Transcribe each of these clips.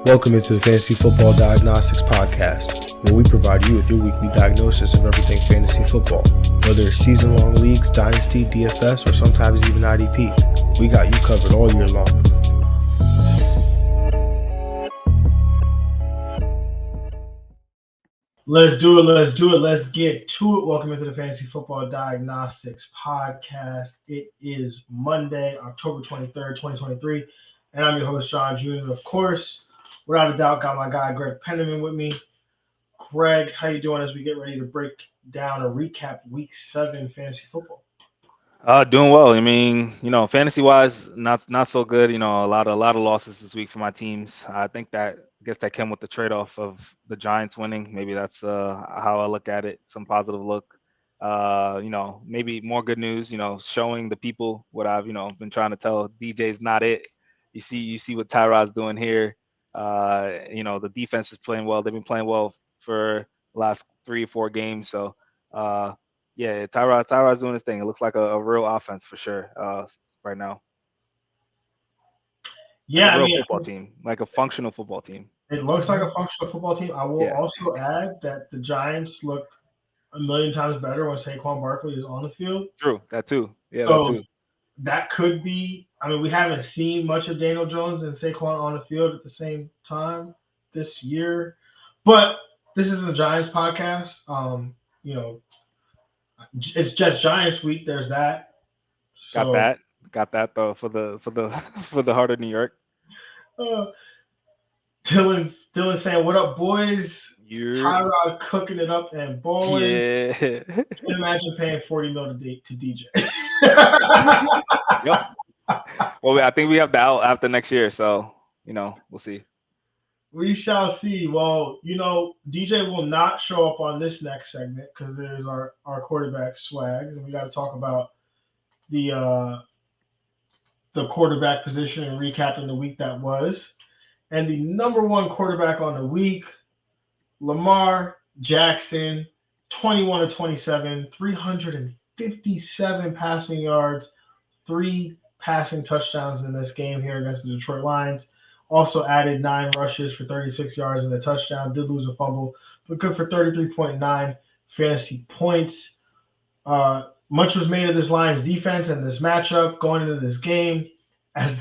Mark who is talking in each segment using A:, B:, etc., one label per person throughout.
A: Welcome into the Fantasy Football Diagnostics Podcast, where we provide you with your weekly diagnosis of everything fantasy football. Whether it's season-long leagues, dynasty, DFS, or sometimes even IDP, we got you covered all year long.
B: Let's do it. Let's get to it. Welcome into the Fantasy Football Diagnostics Podcast. It is Monday, October 23rd, 2023, and I'm your host, Jon Jeune. And of course, without a doubt, got my guy, Greg Pennamon, with me. Greg, how you doing as we get ready to break down or recap Week 7 fantasy football?
C: Doing well. I mean, fantasy-wise, not so good. A lot of losses this week for my teams. I guess that came with the trade-off of the Giants winning. Maybe that's how I look at it. Some positive look. Maybe more good news. Showing the people what I've been trying to tell. DJ's not it. You see what Tyrod's doing here. The defense is playing well. They've been playing well for the last 3 or 4 games. So. Yeah, Tyrod's doing his thing. It looks like a real offense for sure right now.
B: Yeah,
C: like a real football team, like a functional football team.
B: It looks like a functional football team. I will also add that the Giants look a million times better when Saquon Barkley is on the field.
C: True, that too. Yeah,
B: so
C: that too.
B: That could be. I mean, we haven't seen much of Daniel Jones and Saquon on the field at the same time this year, but this is the Giants podcast. It's just Giants week. There's that.
C: So, got that though for the heart of New York.
B: Dylan saying, "What up, boys?" Tyrod cooking it up and bowling.
C: Yeah.
B: Can you imagine paying $40 million to DJ?
C: Yep. Well, I think we have the out after next year, so we'll see.
B: We shall see. Well, DJ will not show up on this next segment because there's our quarterback swags, and we got to talk about the quarterback position and recapping the week that was. And the number one quarterback on the week, Lamar Jackson, 21 of 27, 357 passing yards, 3 passing touchdowns in this game here against the Detroit Lions. Also added 9 rushes for 36 yards and a touchdown. Did lose a fumble, but good for 33.9 fantasy points. Much was made of this Lions defense and this matchup going into this game as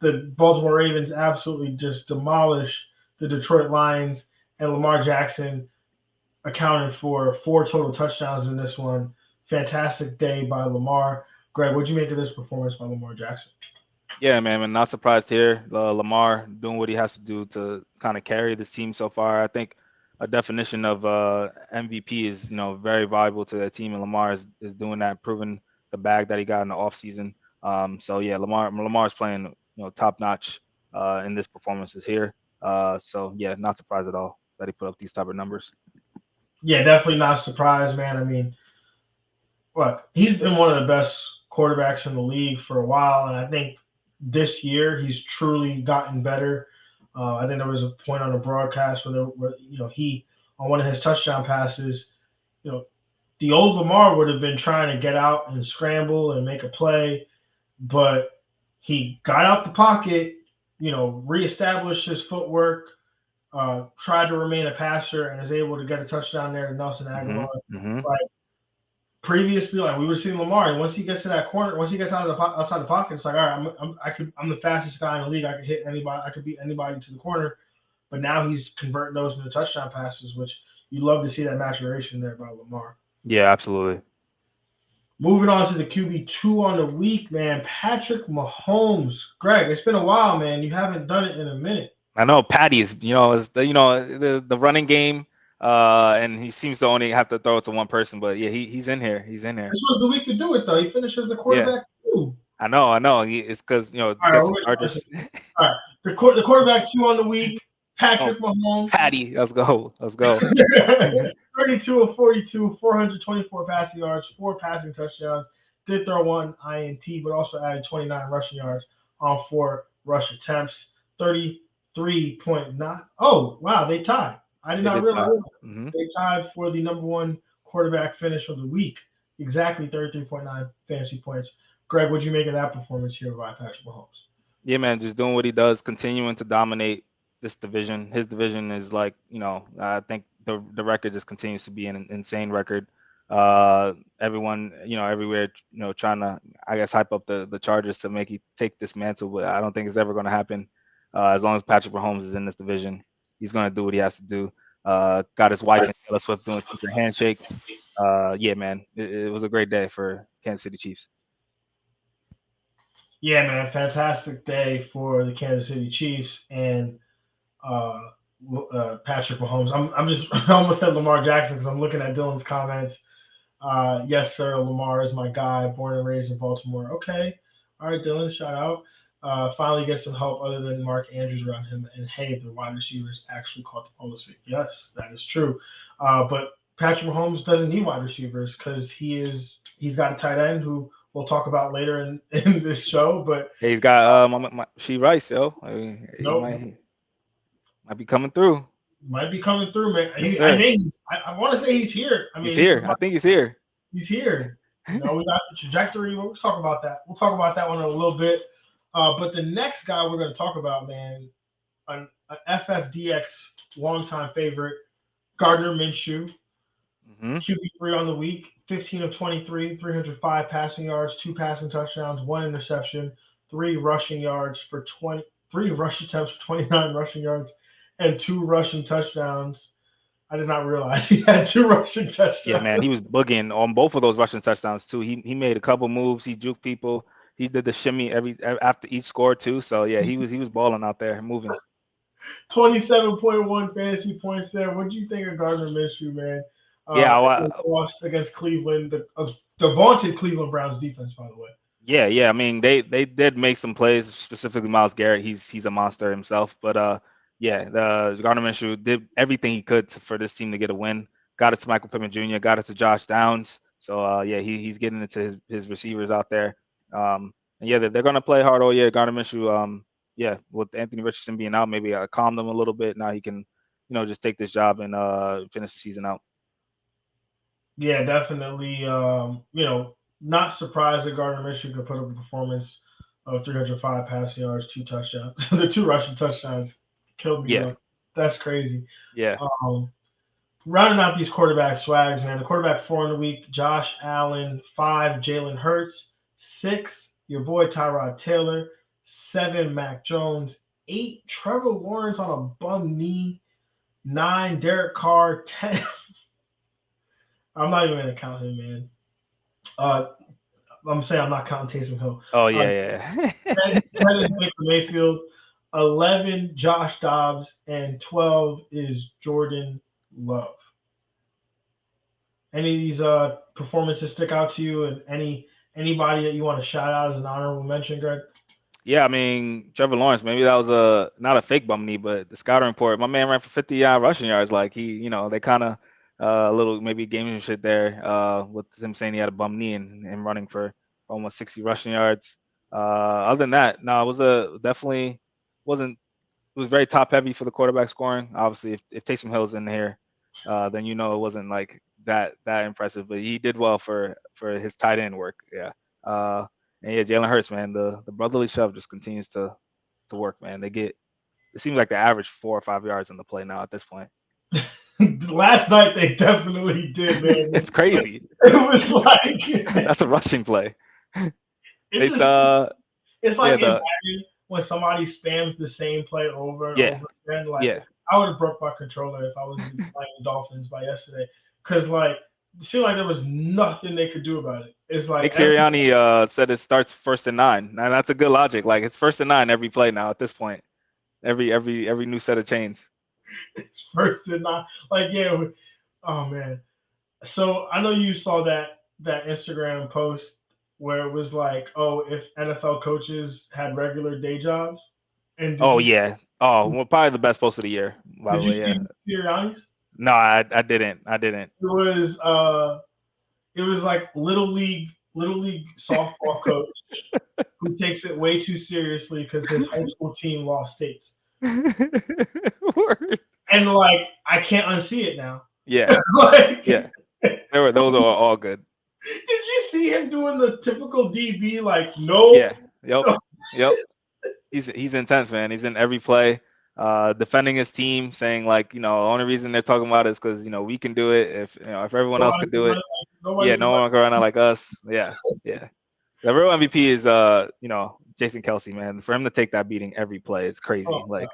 B: the Baltimore Ravens absolutely just demolished the Detroit Lions, and Lamar Jackson accounted for 4 total touchdowns in this one. Fantastic day by Lamar. Greg, what'd you make of this performance by Lamar Jackson?
C: Yeah, man, I'm not surprised here. Lamar doing what he has to do to kind of carry this team so far. I think a definition of MVP is, very valuable to the team, and Lamar is doing that, proving the bag that he got in the offseason. So yeah, Lamar's playing, top notch in this performances here. So yeah, not surprised at all that he put up these type of numbers.
B: Yeah, definitely not surprised, man. I mean, look, he's been one of the best quarterbacks in the league for a while, and I think this year he's truly gotten better. I think there was a point on the broadcast where he, on one of his touchdown passes, the old Lamar would have been trying to get out and scramble and make a play, but he got out the pocket, reestablished his footwork, tried to remain a passer, and is able to get a touchdown there to Nelson Aguilar. Like previously, like we were seeing Lamar, and once he gets to that corner, once he gets outside the pocket, it's like, all right, I'm the fastest guy in the league. I could hit anybody. I could beat anybody to the corner. But now he's converting those into touchdown passes, which you love to see that maturation there by Lamar.
C: Yeah, absolutely.
B: Moving on to the QB2 on the week, man, Patrick Mahomes. Greg, it's been a while, man. You haven't done it in a minute.
C: I know Patty's, is the running game. And he seems to only have to throw it to one person, but yeah, he's in here. He's in there.
B: This was the week to do it, though. He finishes the quarterback too.
C: I know. It's because
B: All right, the quarterback 2 on the week, Patrick Mahomes.
C: Patty, let's go.
B: 32 of 42, 424 passing yards, 4 passing touchdowns. Did throw 1 INT, but also added 29 rushing yards on 4 rush attempts. 33.9. Oh, wow, they tied. I did not realize they tied for the number one quarterback finish of the week. Exactly 33.9 fantasy points. Greg, what'd you make of that performance here by Patrick Mahomes?
C: Yeah, man, just doing what he does, continuing to dominate. this division. His division is like, I think the record just continues to be an insane record. Everyone, everywhere, trying to, I guess, hype up the Chargers to make he take this mantle, but I don't think it's ever going to happen. As long as Patrick Mahomes is in this division, he's going to do what he has to do. Got his wife and Taylor Swift doing secret handshakes. Yeah, man, it was a great day for Kansas City Chiefs.
B: Yeah, man, fantastic day for the Kansas City Chiefs and Patrick Mahomes. I almost said Lamar Jackson because I'm looking at Dylan's comments. Yes, sir, Lamar is my guy, born and raised in Baltimore. Okay, all right, Dylan, shout out. Finally get some help other than Mark Andrews around him. And hey, the wide receivers actually caught the ball this week. Yes, that is true. But Patrick Mahomes doesn't need wide receivers because he's got a tight end who we'll talk about later in this show. But
C: he's got she Rice, yo. I mean,
B: nope.
C: Might be coming through.
B: Might be coming through, man.
C: Yes,
B: I want to say he's here. I mean,
C: he's here. I think he's here.
B: He's here. We got the trajectory. We'll talk about that. We'll talk about that one in a little bit. But the next guy we're going to talk about, man, an FFDX longtime favorite, Gardner Minshew, QB3 on the week, 15 of 23, 305 passing yards, 2 passing touchdowns, 1 interception, 3 rushing attempts for 29 rushing yards, and 2 rushing touchdowns. I did not realize he had 2 rushing touchdowns.
C: Yeah, man, he was boogieing on both of those rushing touchdowns too. He made a couple moves. He juked people. He did the shimmy after each score too. So yeah, he was balling out there, moving.
B: 27.1 fantasy points there. What do you think of Gardner Minshew, man? Lost against Cleveland, the vaunted Cleveland Browns defense, by the way.
C: Yeah. I mean, they did make some plays, specifically Myles Garrett. He's a monster himself. But Gardner Minshew did everything he could for this team to get a win. Got it to Michael Pittman Jr., got it to Josh Downs. So he's getting it to his receivers out there. They're going to play hard all year. Gardner Minshew, with Anthony Richardson being out, maybe calm them a little bit. Now he can, just take this job and finish the season out.
B: Yeah, definitely. Not surprised that Gardner Minshew could put up a performance of 305 passing yards, 2 touchdowns. The 2 rushing touchdowns killed me.
C: Yeah.
B: That's crazy.
C: Yeah.
B: Rounding out these quarterback swags, man. The quarterback 4 in the week, Josh Allen. 5, Jalen Hurts. 6, your boy Tyrod Taylor. 7, Mac Jones. 8, Trevor Lawrence on a bum knee. 9, Derek Carr. 10. I'm not even going to count him, man. I'm saying I'm not counting Taysom Hill.
C: Oh, yeah.
B: 10 is Baker Mayfield. 11, Josh Dobbs. And 12 is Jordan Love. Any of these performances stick out to you, and anybody that you want to shout out as an honorable mention, Greg?
C: Yeah, I mean, Trevor Lawrence, maybe that was not a fake bum knee, but the scouting report, my man ran for 50 rushing yards. Like they kind of a little maybe gamesmanship there with him saying he had a bum knee and running for almost 60 rushing yards. Other than that, no, it was definitely wasn't. It was very top heavy for the quarterback scoring. Obviously, if Taysom Hill's in here, then it wasn't like that impressive. But he did well for his tight end work. Yeah. And yeah, Jalen Hurts, man, the brotherly shove just continues to work, man. It seems like they average 4 or 5 yards in the play now at this point.
B: Last night they definitely did, man.
C: It's crazy.
B: It was like
C: that's a rushing play.
B: It's like when somebody spams the same play over and over again. Like I would have broke my controller if I was playing the Dolphins by yesterday, because it seemed like there was nothing they could do about it. It's like
C: Nick Sirianni said it starts 1st and 9. Now that's a good logic. Like it's 1st and 9 every play now at this point. Every new set of chains.
B: It's 1st and 9. Oh man. So I know you saw that Instagram post where it was like, oh, if NFL coaches had regular day jobs. And probably the best post of the year. By the way, see Sirianni's?
C: No, I didn't.
B: It was like little league softball coach who takes it way too seriously because his high school team lost states.
C: Word.
B: And I can't unsee it now.
C: Yeah. Those are all good.
B: Did you see him doing the typical DB? No.
C: Yeah. Yep. He's intense, man. He's in every play. defending his team, saying like, the only reason they're talking about it is because we can do it. If everyone else could do it, yeah, no one can run out like us. Yeah, yeah. The real MVP is Jason Kelsey, man. For him to take that beating every play, it's crazy. Like,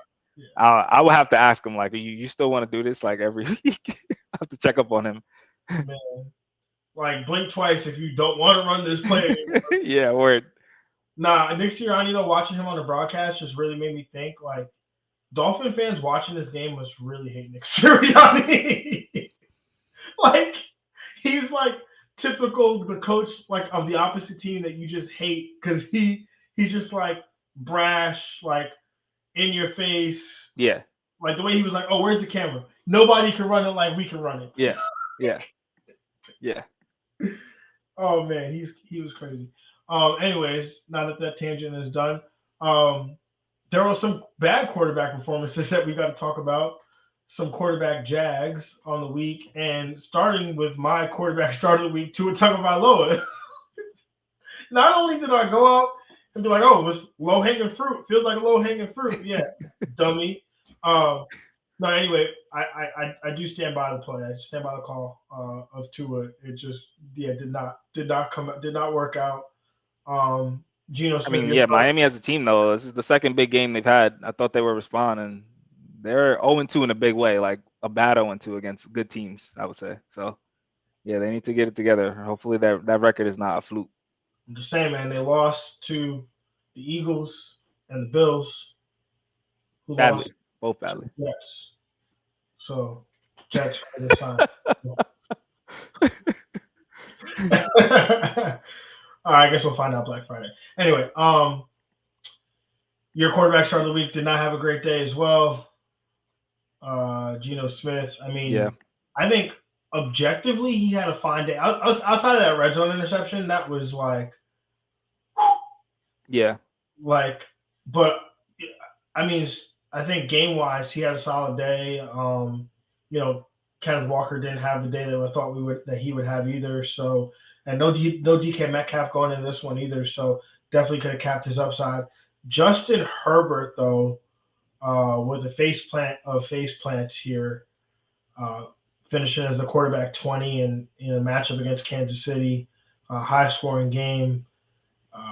C: I would have to ask him, like, you still want to do this like every week? I have to check up on him.
B: Man, like blink twice if you don't want to run this play.
C: Yeah, word.
B: Nah, Nick Sirianni, though, watching him on the broadcast just really made me think, like, Dolphin fans watching this game must really hate Nick Sirianni. Like, he's like typical the coach like of the opposite team that you just hate because he's just like brash, like in your face.
C: Yeah.
B: Like the way he was like, oh, where's the camera? Nobody can run it like we can run it.
C: Yeah. Yeah. Yeah.
B: Oh man, he was crazy. Anyways, now that tangent is done, there were some bad quarterback performances that we got to talk about. Some quarterback Jags on the week, and starting with my quarterback start of the week, Tua Tagovailoa. Not only did I go out and be like, "Oh, it was low hanging fruit. Feels like a low hanging fruit." Yeah, dummy. No, anyway, I do stand by the play. I stand by the call of Tua. It just did not work out. Geno Smith.
C: I mean, yeah, Miami as a team though, this is the second big game they've had. I thought they were responding. They're 0-2 in a big way, like a bad 0-2 against good teams, I would say. So, yeah, they need to get it together. Hopefully that record is not a fluke.
B: I'm just saying, man, they lost to the Eagles and the Bills.
C: Who badly. Lost? Both badly.
B: Yes. So, Jets for the time. All right, I guess we'll find out Black Friday. Anyway, your quarterback start of the week did not have a great day as well. Geno Smith. I mean, yeah. I think objectively he had a fine day. Outside of that red zone interception, that was like,
C: yeah.
B: Like, but I mean, I think game wise he had a solid day. Kenneth Walker didn't have the day that I thought that he would have either. So, and no DK Metcalf going into this one either. So definitely could have capped his upside. Justin Herbert though. With a face plants here, finishing as the quarterback 20 in a matchup against Kansas City, high scoring game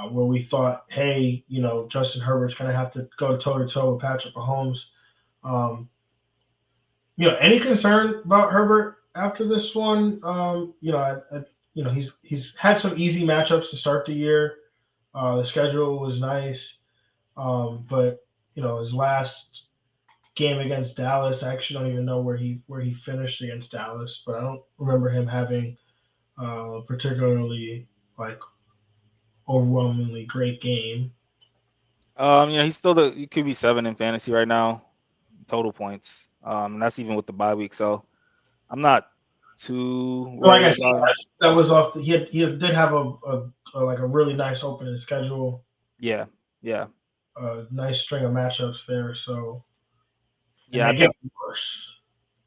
B: where we thought, hey, Justin Herbert's going to have to go toe to toe with Patrick Mahomes. Any concern about Herbert after this one? He's had some easy matchups to start the year. The schedule was nice, but his last game against Dallas, I actually don't even know where he finished against Dallas, but I don't remember him having particularly overwhelmingly great game.
C: He's still he QB7 in fantasy right now, total points. And that's even with the bye week, so I'm not too
B: like I said, that was off. He did have a really nice opening schedule.
C: Yeah.
B: A nice string of matchups there. So
C: yeah, I think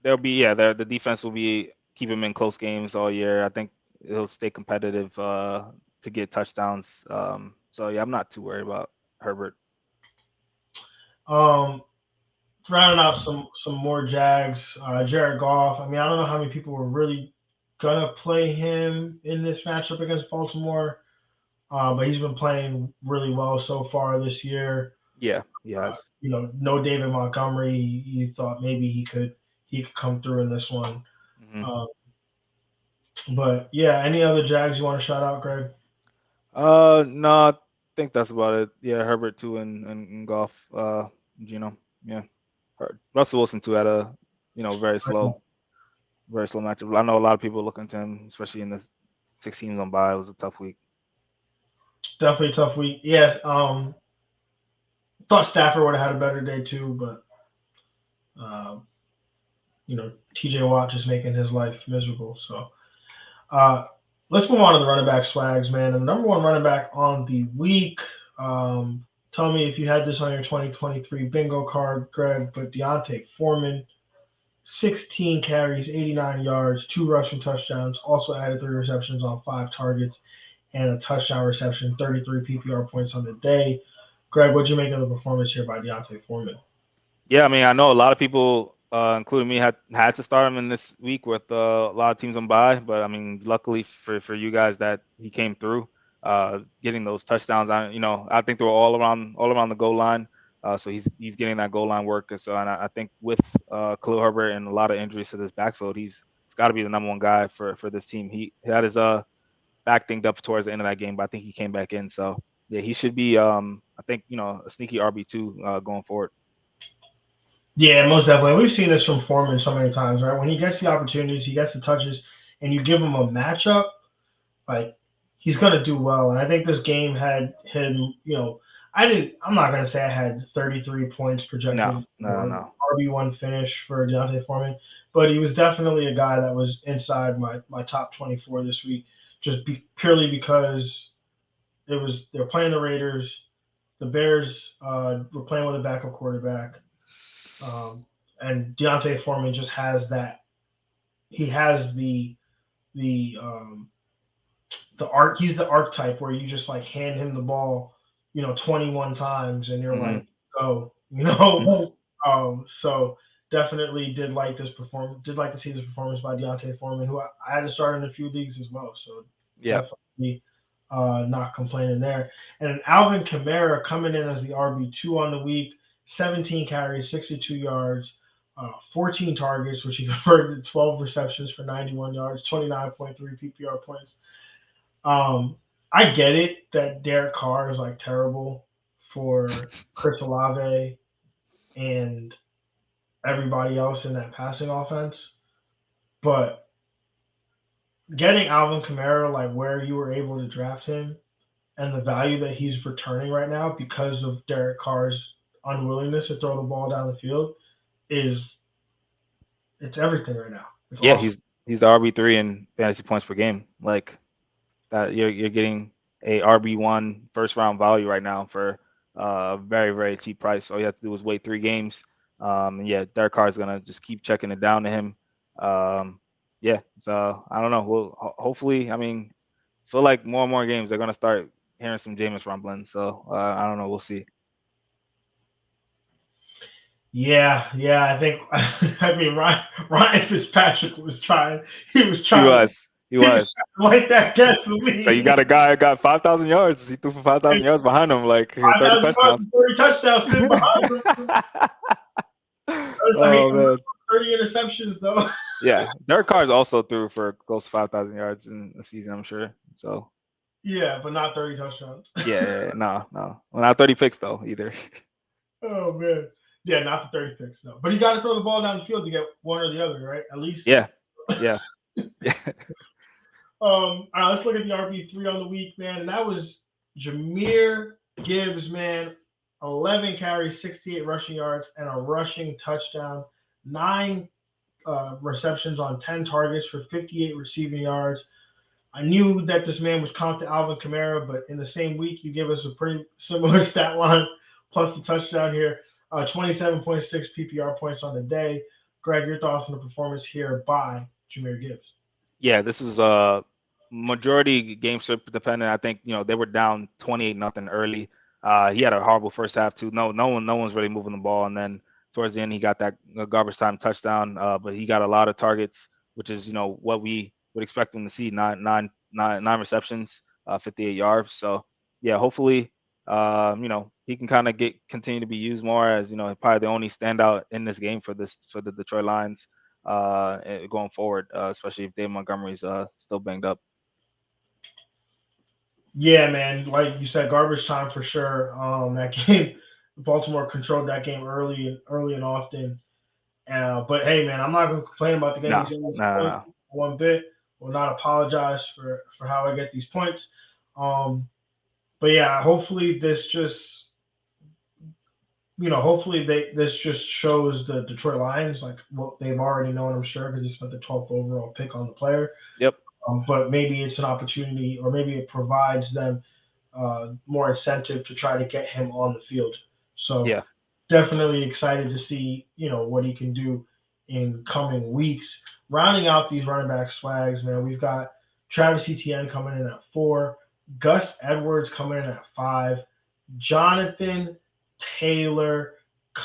C: there'll be the defense will be keep him in close games all year. I think it'll stay competitive to get touchdowns. So yeah, I'm not too worried about Herbert.
B: Rounding out some more Jags, Jared Goff. I mean, I don't know how many people were really gonna play him in this matchup against Baltimore. But he's been playing really well so far this year.
C: Yeah, he has.
B: No David Montgomery. You thought maybe he could come through in this one. Mm-hmm. But yeah, any other Jags you want to shout out, Greg?
C: No, I think that's about it. Yeah, Herbert too, and Goff. Geno. Yeah, Russell Wilson too had a very slow matchup. I know a lot of people looking to him, especially in the 6 teams on bye. It was a tough week.
B: Definitely a tough week. Yeah. Thought Stafford would have had a better day too, but TJ Watt just making his life miserable. So let's move on to the running back swags, man. And the number one running back on the week. Tell me if you had this on your 2023 bingo card, Greg, but D'Onta Foreman, 16 carries, 89 yards, 2 rushing touchdowns, also added 3 receptions on 5 targets, and a touchdown reception, 33 PPR points on the day. Greg, what'd you make of the performance here by D'Onta Foreman?
C: Yeah, I mean, I know a lot of people, including me, had to start him in this week with a lot of teams on bye. But I mean, luckily for you guys that he came through, getting those touchdowns. I think they were all around the goal line. So he's getting that goal line work. So and I think with Khalil Herbert and a lot of injuries to this backfield, he's got to be the number one guy for this team. He had his back dinged up towards the end of that game, but I think he came back in. So yeah, he should be I think a sneaky RB2 going forward.
B: Yeah, most definitely. We've seen this from Foreman so many times, right? When he gets the opportunities, he gets the touches, and you give him a matchup, like he's gonna do well. And I think this game had him, I'm not gonna say I had 33 points projected or
C: No.
B: RB1 finish for Deontay Foreman, but he was definitely a guy that was inside my top 24 this week, purely because they were playing the Raiders, the Bears were playing with a backup quarterback, and Deontay Foreman just has that. He has the arc. He's the archetype where you just like hand him the ball, 21 times, and you're like, go, So definitely did like this performance. Did like to see this performance by Deontay Foreman, who I had to start in a few leagues as well. So
C: Yeah.
B: definitely not complaining there. And Alvin Kamara coming in as the RB2 on the week, 17 carries, 62 yards. 14 targets, which he converted to 12 receptions for 91 yards, 29.3 PPR points. I get it that Derek Carr is like terrible for Chris Olave and everybody else in that passing offense, but getting Alvin Kamara like where you were able to draft him and the value that he's returning right now because of Derek Carr's unwillingness to throw the ball down the field it's everything right now. It's
C: Yeah,
B: awesome.
C: he's the RB3 in fantasy points per game. Like that, you're getting a RB1 first round value right now for a very, very cheap price. All you have to do is wait 3 games. And yeah, Derek Carr is gonna just keep checking it down to him. Yeah, so I don't know. We'll hopefully, I mean, feel like more and more games they're gonna start hearing some Jameis rumbling. So I don't know. We'll see.
B: Yeah, I think I mean Ryan Fitzpatrick was trying. He was
C: He
B: trying.
C: was. He
B: He was
C: was.
B: trying to light that gasoline.
C: So you got a guy that got 5,000 yards. He threw for 5,000 yards behind him, like 30
B: 5,000 yards
C: touchdowns.
B: and 30 touchdowns sitting behind him.
C: Oh man.
B: 30 interceptions though.
C: Yeah, Derek Carr also threw for close to 5,000 yards in a season, I'm sure. So
B: Yeah, but not 30 touchdowns.
C: No. Well, not 30 picks though either.
B: Oh man. Yeah, not the 30 picks though. But you got to throw the ball down the field to get one or the other, right? At least.
C: Yeah.
B: All right, let's look at the RB3 on the week, man. And that was Jahmyr Gibbs, man. 11 carries, 68 rushing yards, and a rushing touchdown. 9 receptions on 10 targets for 58 receiving yards. I knew that this man was comped to Alvin Kamara, but in the same week, you give us a pretty similar stat line plus the touchdown here. 27.6 PPR points on the day. Greg, your thoughts on the performance here by Jahmyr Gibbs?
C: Yeah, this was a majority game script dependent. I think they were down 28-0 early. He had a horrible first half too. No one's really moving the ball, and then towards the end he got that garbage time touchdown. But he got a lot of targets, which is what we would expect him to see. Nine receptions, 58 yards. So yeah, hopefully he can kind of continue to be used more as probably the only standout in this game for the Detroit Lions going forward, especially if Dave Montgomery's still banged up.
B: Yeah, man. Like you said, garbage time for sure. That game, Baltimore controlled that game early and often. But hey, man, I'm not going to complain about the game.
C: No.
B: One bit. Will not apologize for how I get these points. But yeah, hopefully this just shows the Detroit Lions like what they've already known, I'm sure, because they spent the 12th overall pick on the player.
C: Yep.
B: But maybe it's an opportunity, or maybe it provides them more incentive to try to get him on the field. So
C: yeah,
B: definitely excited to see what he can do in coming weeks. Rounding out these running back swags, man, we've got Travis Etienne coming in at 4, Gus Edwards coming in at 5, Jonathan Taylor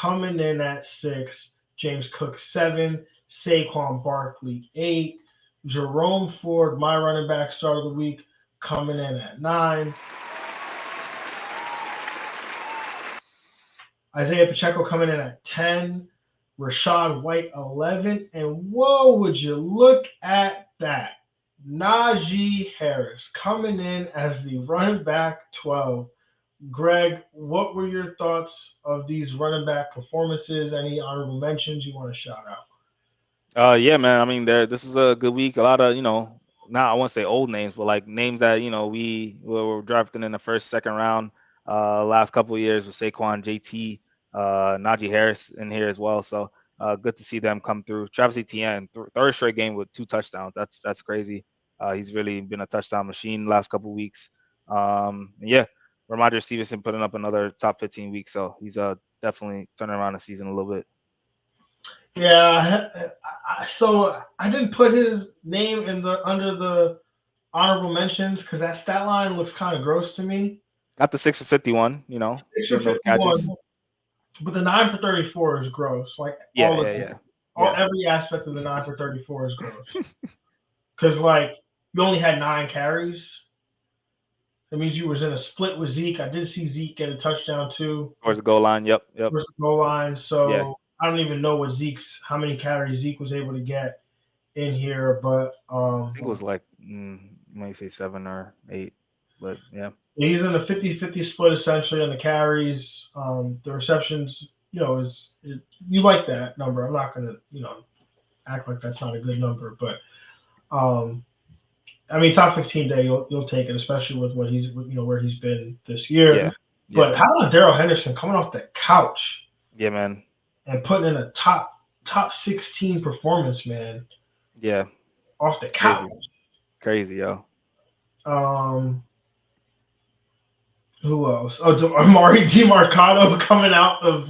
B: coming in at 6. James Cook 7. Saquon Barkley 8. Jerome Ford, my running back start of the week, coming in at 9. Isaiah Pacheco coming in at 10. Rashad White 11. And whoa, would you look at that? Najee Harris coming in as the running back 12. Greg, what were your thoughts of these running back performances? Any honorable mentions you want to shout out?
C: Yeah, man. I mean, this was a good week. A lot of, not I won't say old names, but like names that we were drafting in the first, second round. Last couple of years with Saquon, JT, Najee Harris in here as well. So good to see them come through. Travis Etienne, third straight game with 2 touchdowns. That's crazy. He's really been a touchdown machine the last couple of weeks. Yeah, Ramondre Stevenson putting up another top 15 week. So he's definitely turning around the season a little bit.
B: Yeah, so I didn't put his name under the honorable mentions because that stat line looks kind of gross to me.
C: Got the 6 for 51,
B: 6 for
C: getting those
B: 51,
C: catches.
B: but the 9 for 34 is gross. Like every aspect of the 9 for 34 is gross. Because you only had 9 carries. That means you was in a split with Zeke. I did see Zeke get a touchdown too.
C: Towards the goal line. Yep.
B: Towards the goal line. So I don't even know how many carries Zeke was able to get in here, but
C: I think it was maybe say 7 or 8, but yeah.
B: He's in a 50-50 split essentially on the carries. The receptions, you like that number. I'm not gonna, act like that's not a good number, but I mean, top 15 day, you'll take it, especially with what he's, where he's been this year.
C: Yeah.
B: But how about Darrell Henderson coming off the couch?
C: Yeah, man.
B: And putting in a top 16 performance, man.
C: Yeah.
B: Off the couch.
C: Crazy, yo.
B: Who else? Oh, Amari DiMarcado coming out of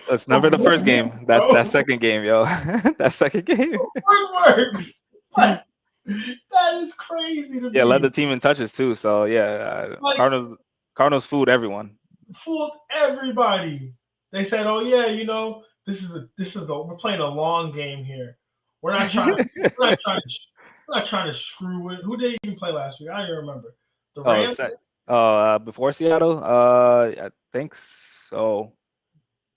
C: That's never the first game. That's that second game, yo. That second game.
B: Works. That is crazy to me.
C: Yeah, led the team in touches too. So yeah, Cardinals fooled everyone.
B: Fooled everybody. They said, "Oh yeah, we're playing a long game here. We're not trying to screw with who did they even play last week? I don't even remember. The Rams.
C: Before Seattle, I think so.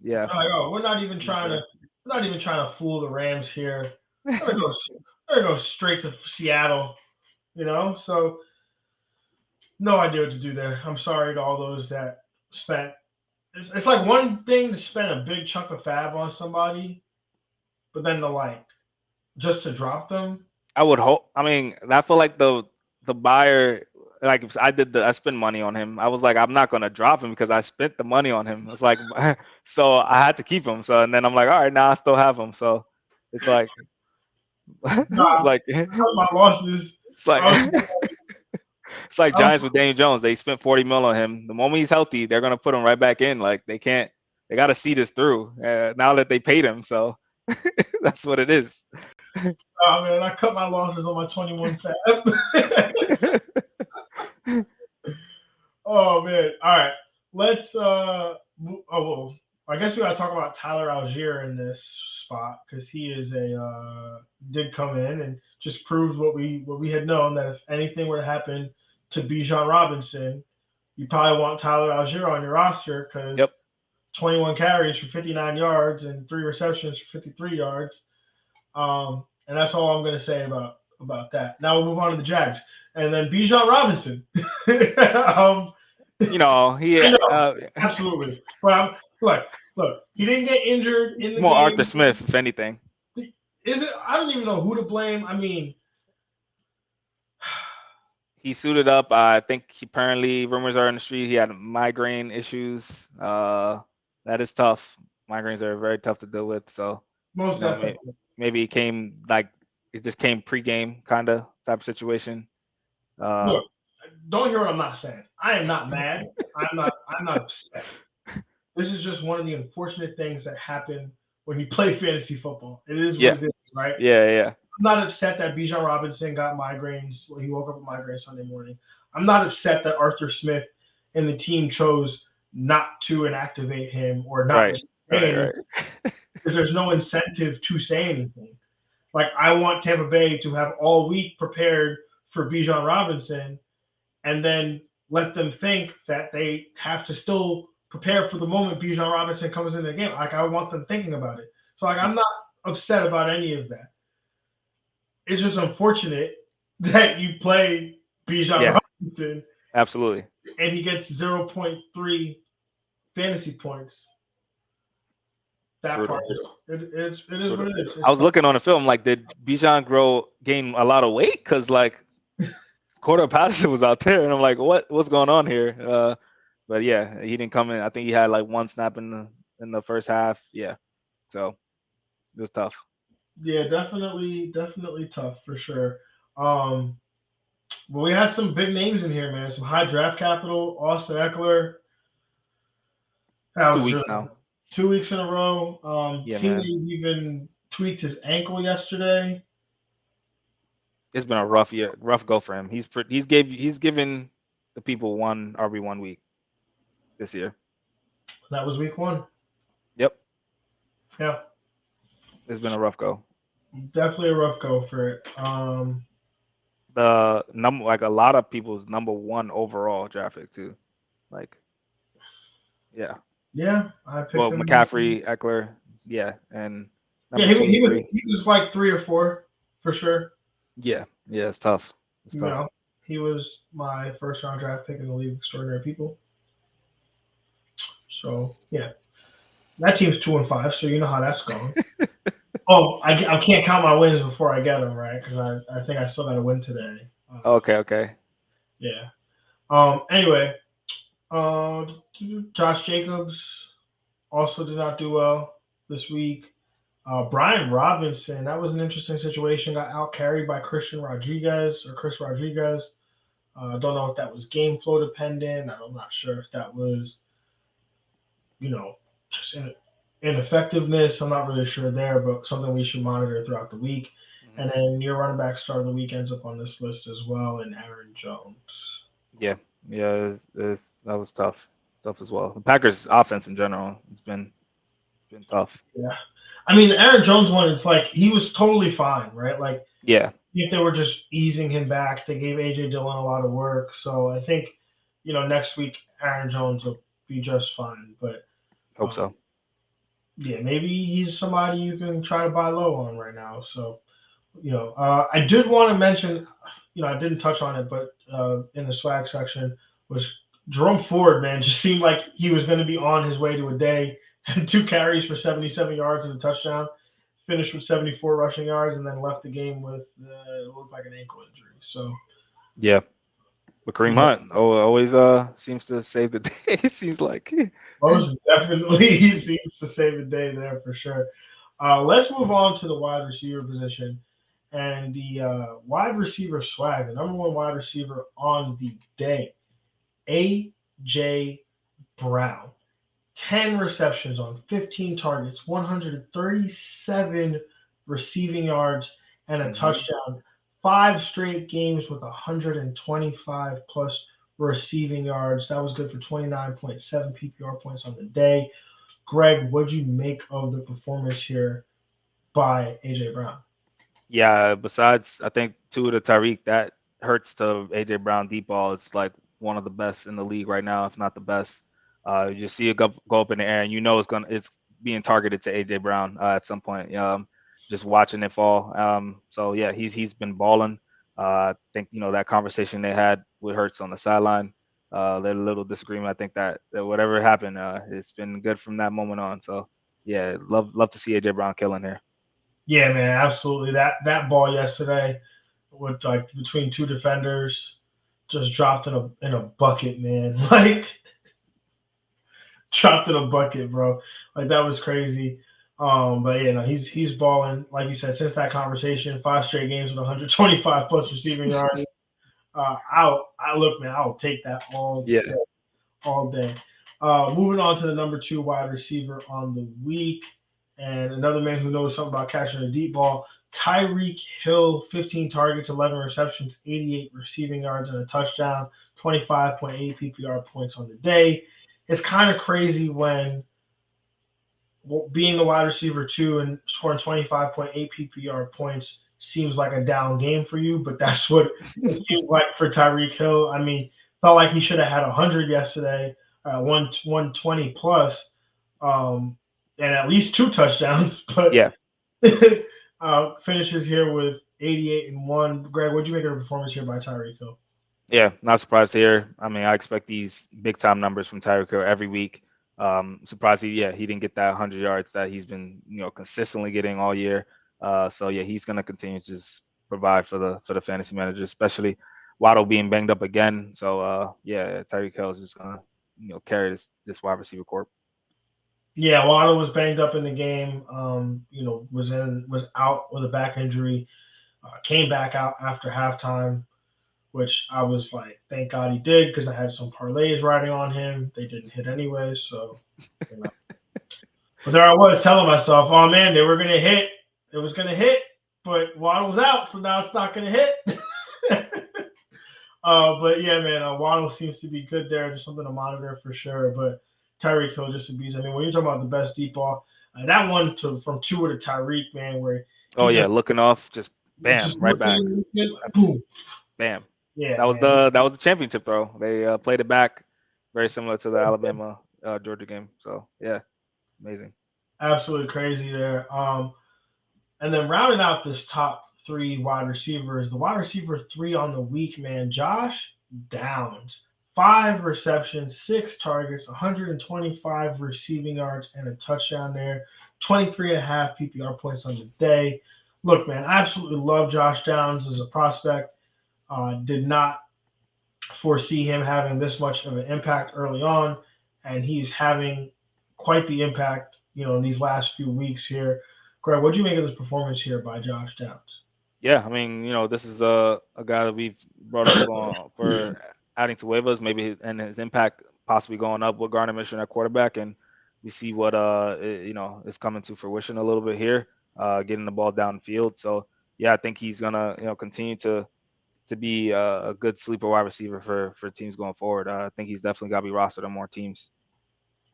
C: Yeah.
B: We're not even trying to fool the Rams here. We're gonna go straight to Seattle, So no idea what to do there. I'm sorry to all those that spent. It's like one thing to spend a big chunk of fab on somebody, but then just to drop them.
C: I would hope. I mean, I feel like the buyer, like if I spent money on him. I was like, I'm not gonna drop him because I spent the money on him. It's like, so I had to keep him. So and then I'm like, all right, now I still have him. So it's like,
B: my losses.
C: It's like it's like Giants with Daniel Jones. They spent $40 million on him. The moment he's healthy, they're gonna put him right back in. Like they got to see this through. Now that they paid him, so that's what it is.
B: Oh man, I cut my losses on my 21 fab. Oh man! All right, let's. I guess we gotta talk about Tyler Algier in this spot because he is did come in and just proved what we had known, that if anything were to happen to Bijan Robinson, you probably want Tyler Algier on your roster because 21 carries for 59 yards and 3 receptions for 53 yards. And that's all I'm gonna say about that. Now we'll move on to the Jags and then Bijan Robinson. Absolutely. But look, he didn't get injured in the
C: more
B: game.
C: Arthur Smith, if anything.
B: Is it? I don't even know who to blame. I mean,
C: he suited up. I think apparently rumors are in the street he had migraine issues. That is tough. Migraines are very tough to deal with. So
B: most definitely.
C: Maybe it just came pre-game kind of type of situation.
B: Look, don't hear what I'm not saying. I am not mad. I'm not upset. This is just one of the unfortunate things that happen when you play fantasy football. It is what it is, right?
C: Yeah.
B: I'm not upset that Bijan Robinson got migraines. He woke up with migraines Sunday morning. I'm not upset that Arthur Smith and the team chose not to inactivate him or not to say anything, because there's no incentive to say anything. Like, I want Tampa Bay to have all week prepared for Bijan Robinson, and then let them think that they have to still prepare for the moment Bijan Robinson comes in the game. Like, I want them thinking about it. So, like, I'm not upset about any of that. It's just unfortunate that you play Bijan Robinson.
C: Absolutely.
B: And he gets 0.3 fantasy points. That brutal. Part it is brutal. What it is.
C: I was looking on the film, like, did Bijan gain a lot of weight? Because, like, Quarter Patterson was out there, and I'm like, what's going on here? But yeah, he didn't come in. I think he had like one snap in the first half. Yeah, so it was tough.
B: Yeah, definitely tough for sure. But we had some big names in here, man. Some high draft capital. Austin Eckler.
C: 2 weeks now.
B: 2 weeks in a row.
C: Yeah,
B: man. He even tweaked his ankle yesterday.
C: It's been a rough go for him. He's given the people one RB1 week this year.
B: That was week 1.
C: Yep.
B: Yeah.
C: It's been a rough go.
B: Definitely a rough go for it.
C: The number, like, a lot of people's number 1 overall draft pick too. Like, yeah.
B: Yeah, I picked him.
C: McCaffrey, Eckler, yeah, and
B: he was like 3 or 4 for sure.
C: Yeah, it's tough.
B: You know, he was my first round draft pick in the League of Extraordinary People. So yeah, that team's 2-5, so you know how that's going. Oh, I can't count my wins before I get them, right? Because I think I still got to win today.
C: Okay.
B: Yeah. Anyway, Josh Jacobs also did not do well this week. Brian Robinson, that was an interesting situation. Got out carried by Chris Rodriguez. Don't know if that was game flow dependent. I'm not sure if that was, just ineffectiveness. I'm not really sure there, but something we should monitor throughout the week. Mm-hmm. And then your running back star of the week ends up on this list as well, and Aaron Jones.
C: Yeah, that was tough as well. The Packers' offense in general, it's been tough.
B: Yeah. I mean, the Aaron Jones one, it's like he was totally fine, right? Like,
C: yeah,
B: if they were just easing him back, they gave A.J. Dillon a lot of work. So I think, next week Aaron Jones will be just fine. But
C: hope so.
B: Yeah, maybe he's somebody you can try to buy low on right now. So, I did want to mention, I didn't touch on it, but in the swag section was Jerome Ford, man, just seemed like he was going to be on his way to a day. 2 carries for 77 yards and a touchdown, finished with 74 rushing yards, and then left the game with it looked like an ankle injury. So,
C: yeah, but Kareem Hunt always seems to save the day. It seems like
B: most definitely he seems to save the day there for sure. Let's move on to the wide receiver position and the wide receiver swag. The number 1 wide receiver on the day, A.J. Brown. 10 receptions on 15 targets, 137 receiving yards, and a touchdown. 5 straight games with 125 plus receiving yards. That was good for 29.7 PPR points on the day. Greg, what'd you make of the performance here by A.J. Brown?
C: Yeah, besides, I think 2 of the Tyreek, that hurts to A.J. Brown deep ball. It's like one of the best in the league right now, if not the best. You just see it go up in the air, and it's being targeted to A.J. Brown at some point. Just watching it fall. So yeah, he's been balling. I think that conversation they had with Hurts on the sideline, their little disagreement. I think that whatever happened, it's been good from that moment on. So yeah, love to see A.J. Brown killing here.
B: Yeah, man, absolutely. That ball yesterday, with like between 2 defenders, just dropped in a bucket, man. Like. Dropped in a bucket, bro. Like, that was crazy. But yeah, no, he's balling. Like you said, since that conversation, 5 straight games with 125 plus receiving yards. I'll take that all day. Moving on to the number 2 wide receiver on the week, and another man who knows something about catching a deep ball, Tyreek Hill, 15 targets, 11 receptions, 88 receiving yards, and a touchdown, 25.8 PPR points on the day. it's kind of crazy when being the wide receiver 2 and scoring 25.8 PPR points seems like a down game for you, but that's what it seemed like for Tyreek Hill. I mean, felt like he should have had 100 yesterday, 120 plus, and at least 2 touchdowns. But
C: Yeah.
B: finishes here with 88 and 1. Greg, what'd you make of the performance here by Tyreek Hill?
C: Yeah, not surprised here. I mean, I expect these big time numbers from Tyreek Hill every week. Surprised he didn't get that 100 yards that he's been consistently getting all year. So yeah, he's gonna continue to just provide for the fantasy manager, especially Waddle being banged up again. So yeah, Tyreek Hill is just gonna carry this wide receiver corp.
B: Yeah, Waddle was banged up in the game. Was out with a back injury. Came back out after halftime, which I was like, thank God he did, because I had some parlays riding on him. They didn't hit anyway, so. But there I was telling myself, oh man, they were gonna hit. It was gonna hit, but Waddle was out, so now it's not gonna hit. But yeah, man, Waddle seems to be good there. Just something to monitor for sure. But Tyreek Hill just a beast. I mean, when you're talking about the best deep ball, that one from Tua to Tyreek, man, where
C: looking off, just bam, just right back, boom, bam. Yeah, that was the championship throw. They played it back, very similar to the Alabama Georgia game. So yeah, amazing.
B: Absolutely crazy there. And then rounding out this top 3 wide receivers, the wide receiver 3 on the week, man, Josh Downs. 5 receptions, 6 targets, 125 receiving yards, and a touchdown there. 23.5 PPR points on the day. Look, man, I absolutely love Josh Downs as a prospect. Did not foresee him having this much of an impact early on, and he's having quite the impact, in these last few weeks here. Greg, what do you make of this performance here by Josh Downs?
C: Yeah, I mean, this is a guy that we've brought up for adding to waivers, maybe, and his impact possibly going up with Gardner Minshew at quarterback, and we see what is coming to fruition a little bit here, getting the ball downfield. So yeah, I think he's gonna continue to be a good sleeper wide receiver for teams going forward. I think he's definitely got to be rostered on more teams.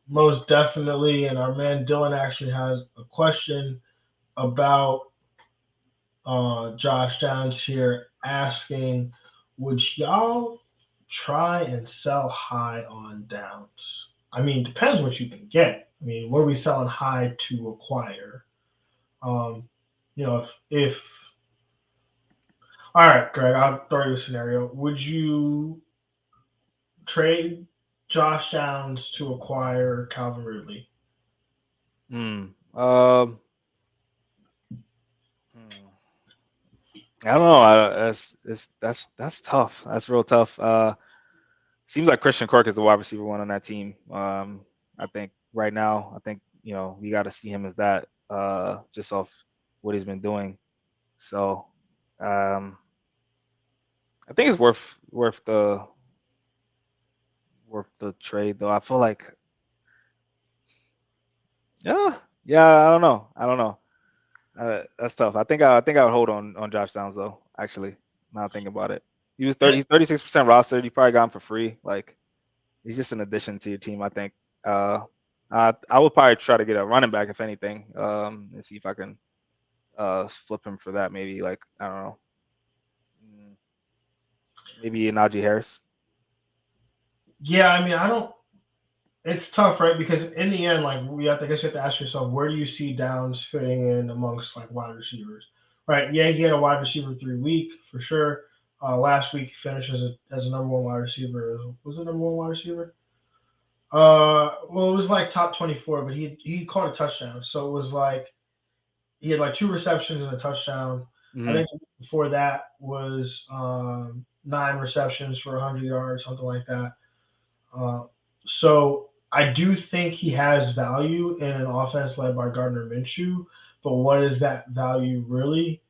B: Most definitely, and our man Dylan actually has a question about Josh Downs here, asking, would y'all try and sell high on Downs? I mean, depends what you can get. I mean, what are we selling high to acquire? If all right, Greg, I'll throw you a scenario. Would you trade Josh Downs to acquire Calvin Ridley?
C: I don't know. That's tough. That's real tough. Seems like Christian Kirk is the wide receiver 1 on that team. I think right now, we got to see him as that, just off what he's been doing. So, I think it's worth the trade, though. I feel like, yeah. I don't know. That's tough. I think I would hold on Josh Downs, though. Actually, now thinking about it, he's 36% rostered. You probably got him for free. Like, he's just an addition to your team. I think. I would probably try to get a running back, if anything, and see if I can flip him for that. Maybe, like, I don't know. Maybe Najee Harris.
B: Yeah, I mean, it's tough, right? Because in the end, like, I guess you have to ask yourself, where do you see Downs fitting in amongst like wide receivers, right? Yeah, he had a wide receiver 3 week for sure. Last week he finished as a number 1 wide receiver. Was it number 1 wide receiver? Well, it was like top 24, but he caught a touchdown, so it was like he had like 2 receptions and a touchdown. Mm-hmm. I think before that was 9 receptions for 100 yards, something like that. So I do think he has value in an offense led by Gardner Minshew, but what is that value really?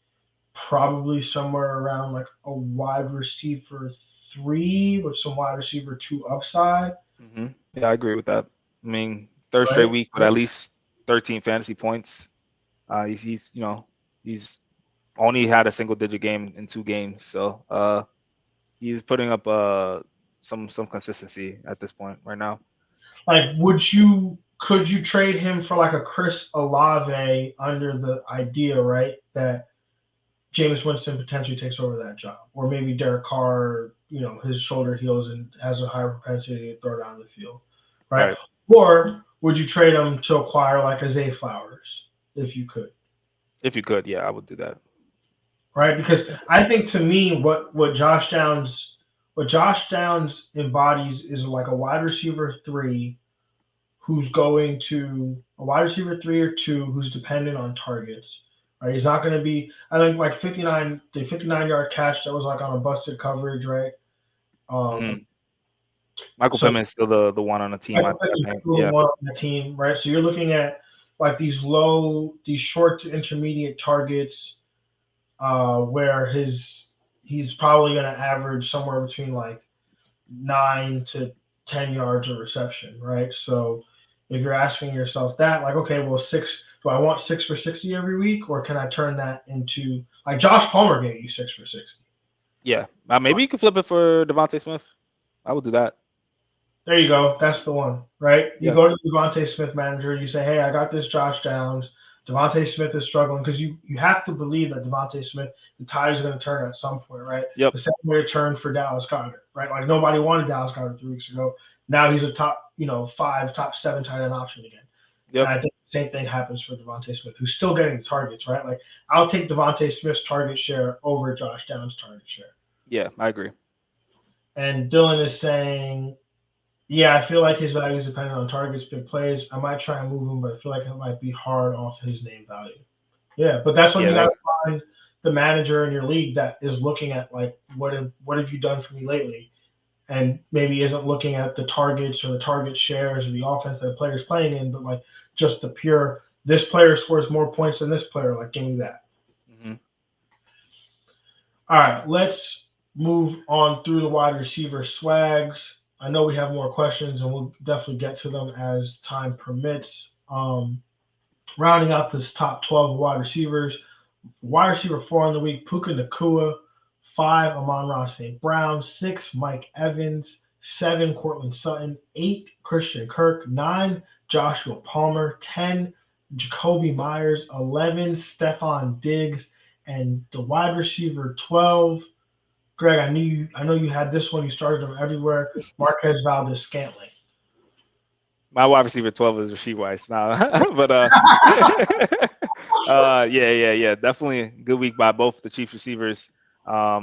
B: Probably somewhere around like a wide receiver 3 with some wide receiver 2 upside.
C: Mm-hmm. Yeah, I agree with that. I mean, third straight week with at least 13 fantasy points. He's only had a single-digit game in 2 games, so he's putting up some consistency at this point right now.
B: like, could you trade him for like a Chris Olave under the idea, right, that Jameis Winston potentially takes over that job, or maybe Derek Carr, his shoulder heals and has a higher propensity to throw down the field, right? Or would you trade him to acquire like a Zay Flowers if you could?
C: If you could, yeah, I would do that.
B: Right, because I think to me, what Josh Downs embodies is like a wide receiver 3 who's going to a wide receiver 3 or 2 who's dependent on targets. Right, he's not going to be. I think like the 59-yard catch that was like on a busted coverage, right?
C: Michael Pittman is still the one on the team. I think. Yeah.
B: One on the team, right? So you're looking at like these short to intermediate targets, where he's probably going to average somewhere between like 9 to 10 yards of reception, right? So if you're asking yourself that, like, okay, well, do I want 6 for 60 every week, or can I turn that into like Josh Palmer gave you 6 for 60?
C: Yeah, maybe you could flip it for Devontae Smith. I would do that.
B: There you go. That's the one, right? You go to the Devontae Smith manager. You say, hey, I got this Josh Downs. Devontae Smith is struggling because you have to believe that Devontae Smith, the tide is going to turn at some point, right?
C: Yep.
B: The same way it turned for Dallas Goedert, right? Like nobody wanted Dallas Goedert 3 weeks ago. Now he's a top 5, top 7 tight end option again. Yep. And I think the same thing happens for Devontae Smith, who's still getting the targets, right? Like I'll take Devontae Smith's target share over Josh Downs' target share.
C: Yeah, I agree.
B: And Dylan is saying, yeah, I feel like his value is dependent on targets, big plays. I might try and move him, but I feel like it might be hard off his name value. Yeah, but that's when you got to find the manager in your league that is looking at like, what have you done for me lately? And maybe isn't looking at the targets or the target shares or the offense that the player's playing in, but like just the pure, this player scores more points than this player. Like, give me that.
C: Mm-hmm.
B: All right, let's move on through the wide receiver swags. I know we have more questions, and we'll definitely get to them as time permits. Rounding out this top 12 wide receivers, wide receiver 4 on the week, Puka Nacua. 5, Amon-Ra St. Brown. 6, Mike Evans. 7, Courtland Sutton. 8, Christian Kirk. 9, Joshua Palmer. 10, Jacoby Myers. 11, Stephon Diggs. And the wide receiver 12, Greg, I know you had this one. You started them everywhere. Marquez Valdes-Scantling.
C: My wide receiver 12 is Rashee Rice now, but yeah, definitely a good week by both the Chiefs receivers. I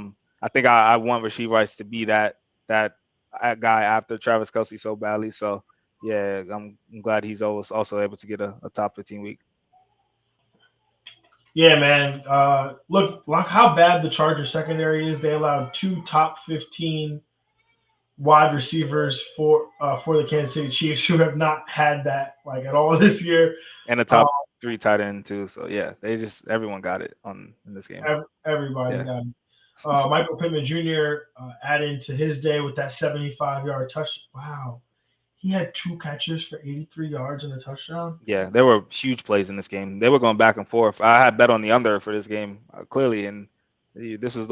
C: think I want Rashee Rice to be that guy after Travis Kelce so badly. So yeah, I'm glad he's also able to get a top 15 week.
B: Yeah, man. Look how bad the Chargers secondary is. They allowed 2 top 15 wide receivers for the Kansas City Chiefs, who have not had that like at all this year.
C: And a top 3 tight end too. So yeah, everyone got it in this game.
B: Everybody got it. Michael Pittman Jr. Added to his day with that 75-yard touchdown. Wow. He had 2 catches for 83 yards and a touchdown.
C: Yeah, there were huge plays in this game. They were going back and forth. I had bet on the under for this game, clearly, and this is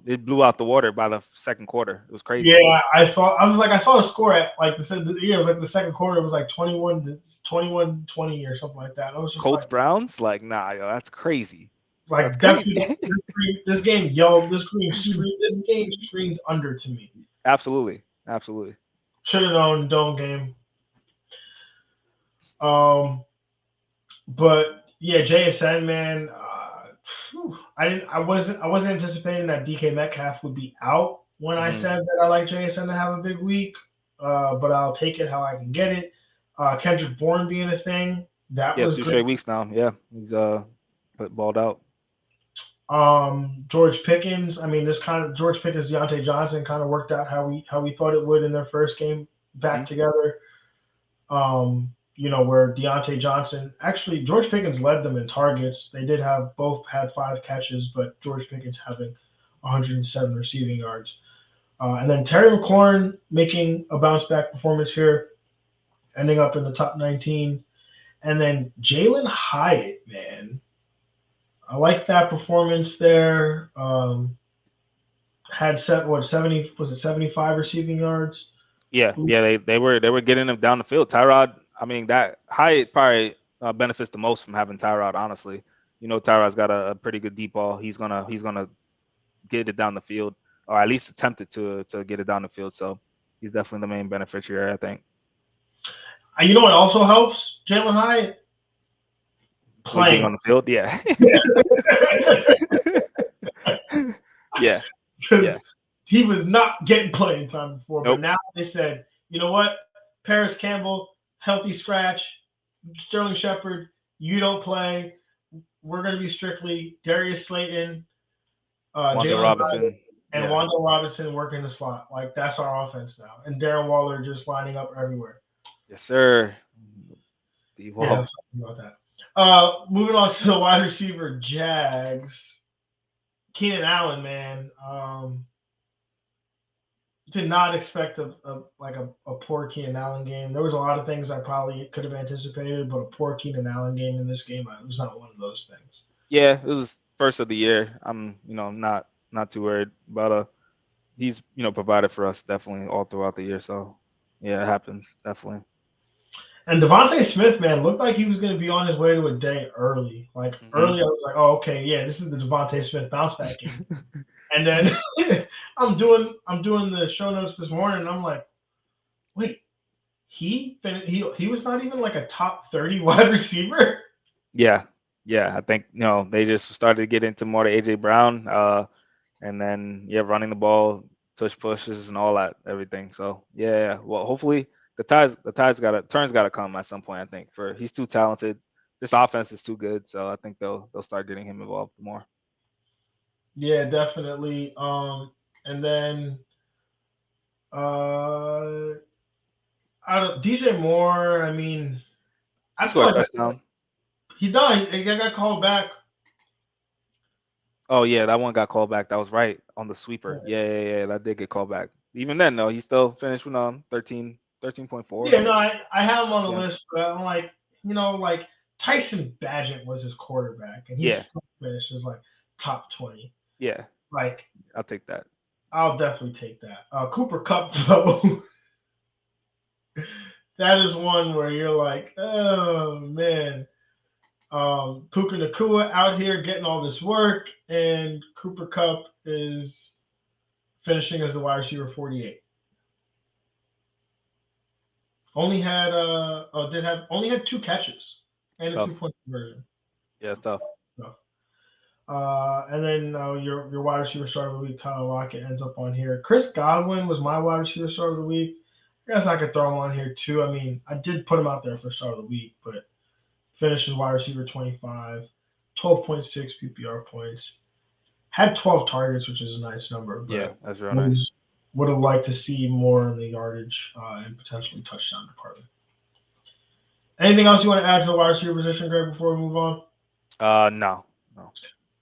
C: it blew out the water by the second quarter. It was crazy.
B: Yeah, I saw the score at like it was like the second quarter. It was like 21-20 or something like that. I was just
C: Colts Browns, like, nah, yo, that's crazy.
B: Like
C: that's crazy.
B: this game screamed under to me.
C: Absolutely.
B: Should have known dome game. But yeah, JSN, man. I wasn't anticipating that DK Metcalf would be out when I said that I like JSN to have a big week. But I'll take it how I can get it. Kendrick Bourne being a thing, that was
C: 2 straight weeks now. Yeah, he's balled out.
B: George Pickens. I mean, George Pickens, Deontay Johnson kind of worked out how we thought it would in their first game back together. Where Deontay Johnson, actually George Pickens led them in targets. They both had 5 catches, but George Pickens having 107 receiving yards. And then Terry McLaurin making a bounce back performance here, ending up in the top 19. And then Jalen Hyatt, man. I like that performance there. Had 75 receiving yards?
C: Yeah, they were getting him down the field. Tyrod, I mean, that Hyatt probably benefits the most from having Tyrod. Honestly, Tyrod's got a pretty good deep ball. He's gonna get it down the field, or at least attempt it to get it down the field. So he's definitely the main beneficiary, I think.
B: You know what also helps Jalen Hyatt?
C: Being on the field, yeah. Yeah.
B: Because he was not getting playing time before.
C: Nope.
B: But now they said, you know what? Paris Campbell, healthy scratch. Sterling Shepard, you don't play. We're going to be strictly Darius Slayton,
C: Wanda Robinson,
B: and Wanda Robinson working the slot. Like, that's our offense now. And Darren Waller just lining up everywhere.
C: Yes, sir.
B: Yeah, something about that. Moving on to the wide receiver Jags. Keenan Allen, man. Did not expect a poor Keenan Allen game. There was a lot of things I probably could have anticipated, but a poor Keenan Allen game in this game, it was not one of those things.
C: Yeah, it was first of the year. I'm not too worried about he's provided for us definitely all throughout the year. So yeah, it happens definitely.
B: And Devontae Smith, man, looked like he was going to be on his way to a day early. Early, I was like, oh, okay, yeah, this is the Devontae Smith bounce back game. And then I'm doing the show notes this morning, and I'm like, wait, he was not even like a top 30 wide receiver?
C: Yeah, I think they just started to get into more to AJ Brown, and then running the ball, tush pushes, and all that everything. So yeah. Well, hopefully the turn's got to come at some point. I think he's too talented. This offense is too good, so I think they'll start getting him involved more.
B: Yeah, definitely. And then DJ Moore, I mean,
C: I scored a touchdown.
B: He died. He got called back.
C: Oh yeah, that one got called back. That was right on the sweeper. Yeah, that did get called back. Even then, though, he still finished with 13.4.
B: Yeah, no, I have him on the list, but I'm like, Tyson Bagent was his quarterback, and he still finished as like top 20.
C: Yeah,
B: like
C: I'll take that.
B: I'll definitely take that. Cooper Kupp, though, that is one where you're like, oh man. Puka Nacua out here getting all this work, and Cooper Kupp is finishing as the wide receiver 48. Only had 2 catches and a 2-point conversion.
C: Yeah, it's tough.
B: And then your wide receiver start of the week, Tyler Lockett, ends up on here. Chris Godwin was my wide receiver start of the week. I guess I could throw him on here too. I mean, I did put him out there for start of the week, but finishes wide receiver 25, 12.6 PPR points. Had 12 targets, which is a nice number. But
C: yeah, that's real nice.
B: Would have liked to see more in the yardage and potentially touchdown department. Anything else you want to add to the wide receiver position, Greg, before we move on?
C: No.
B: All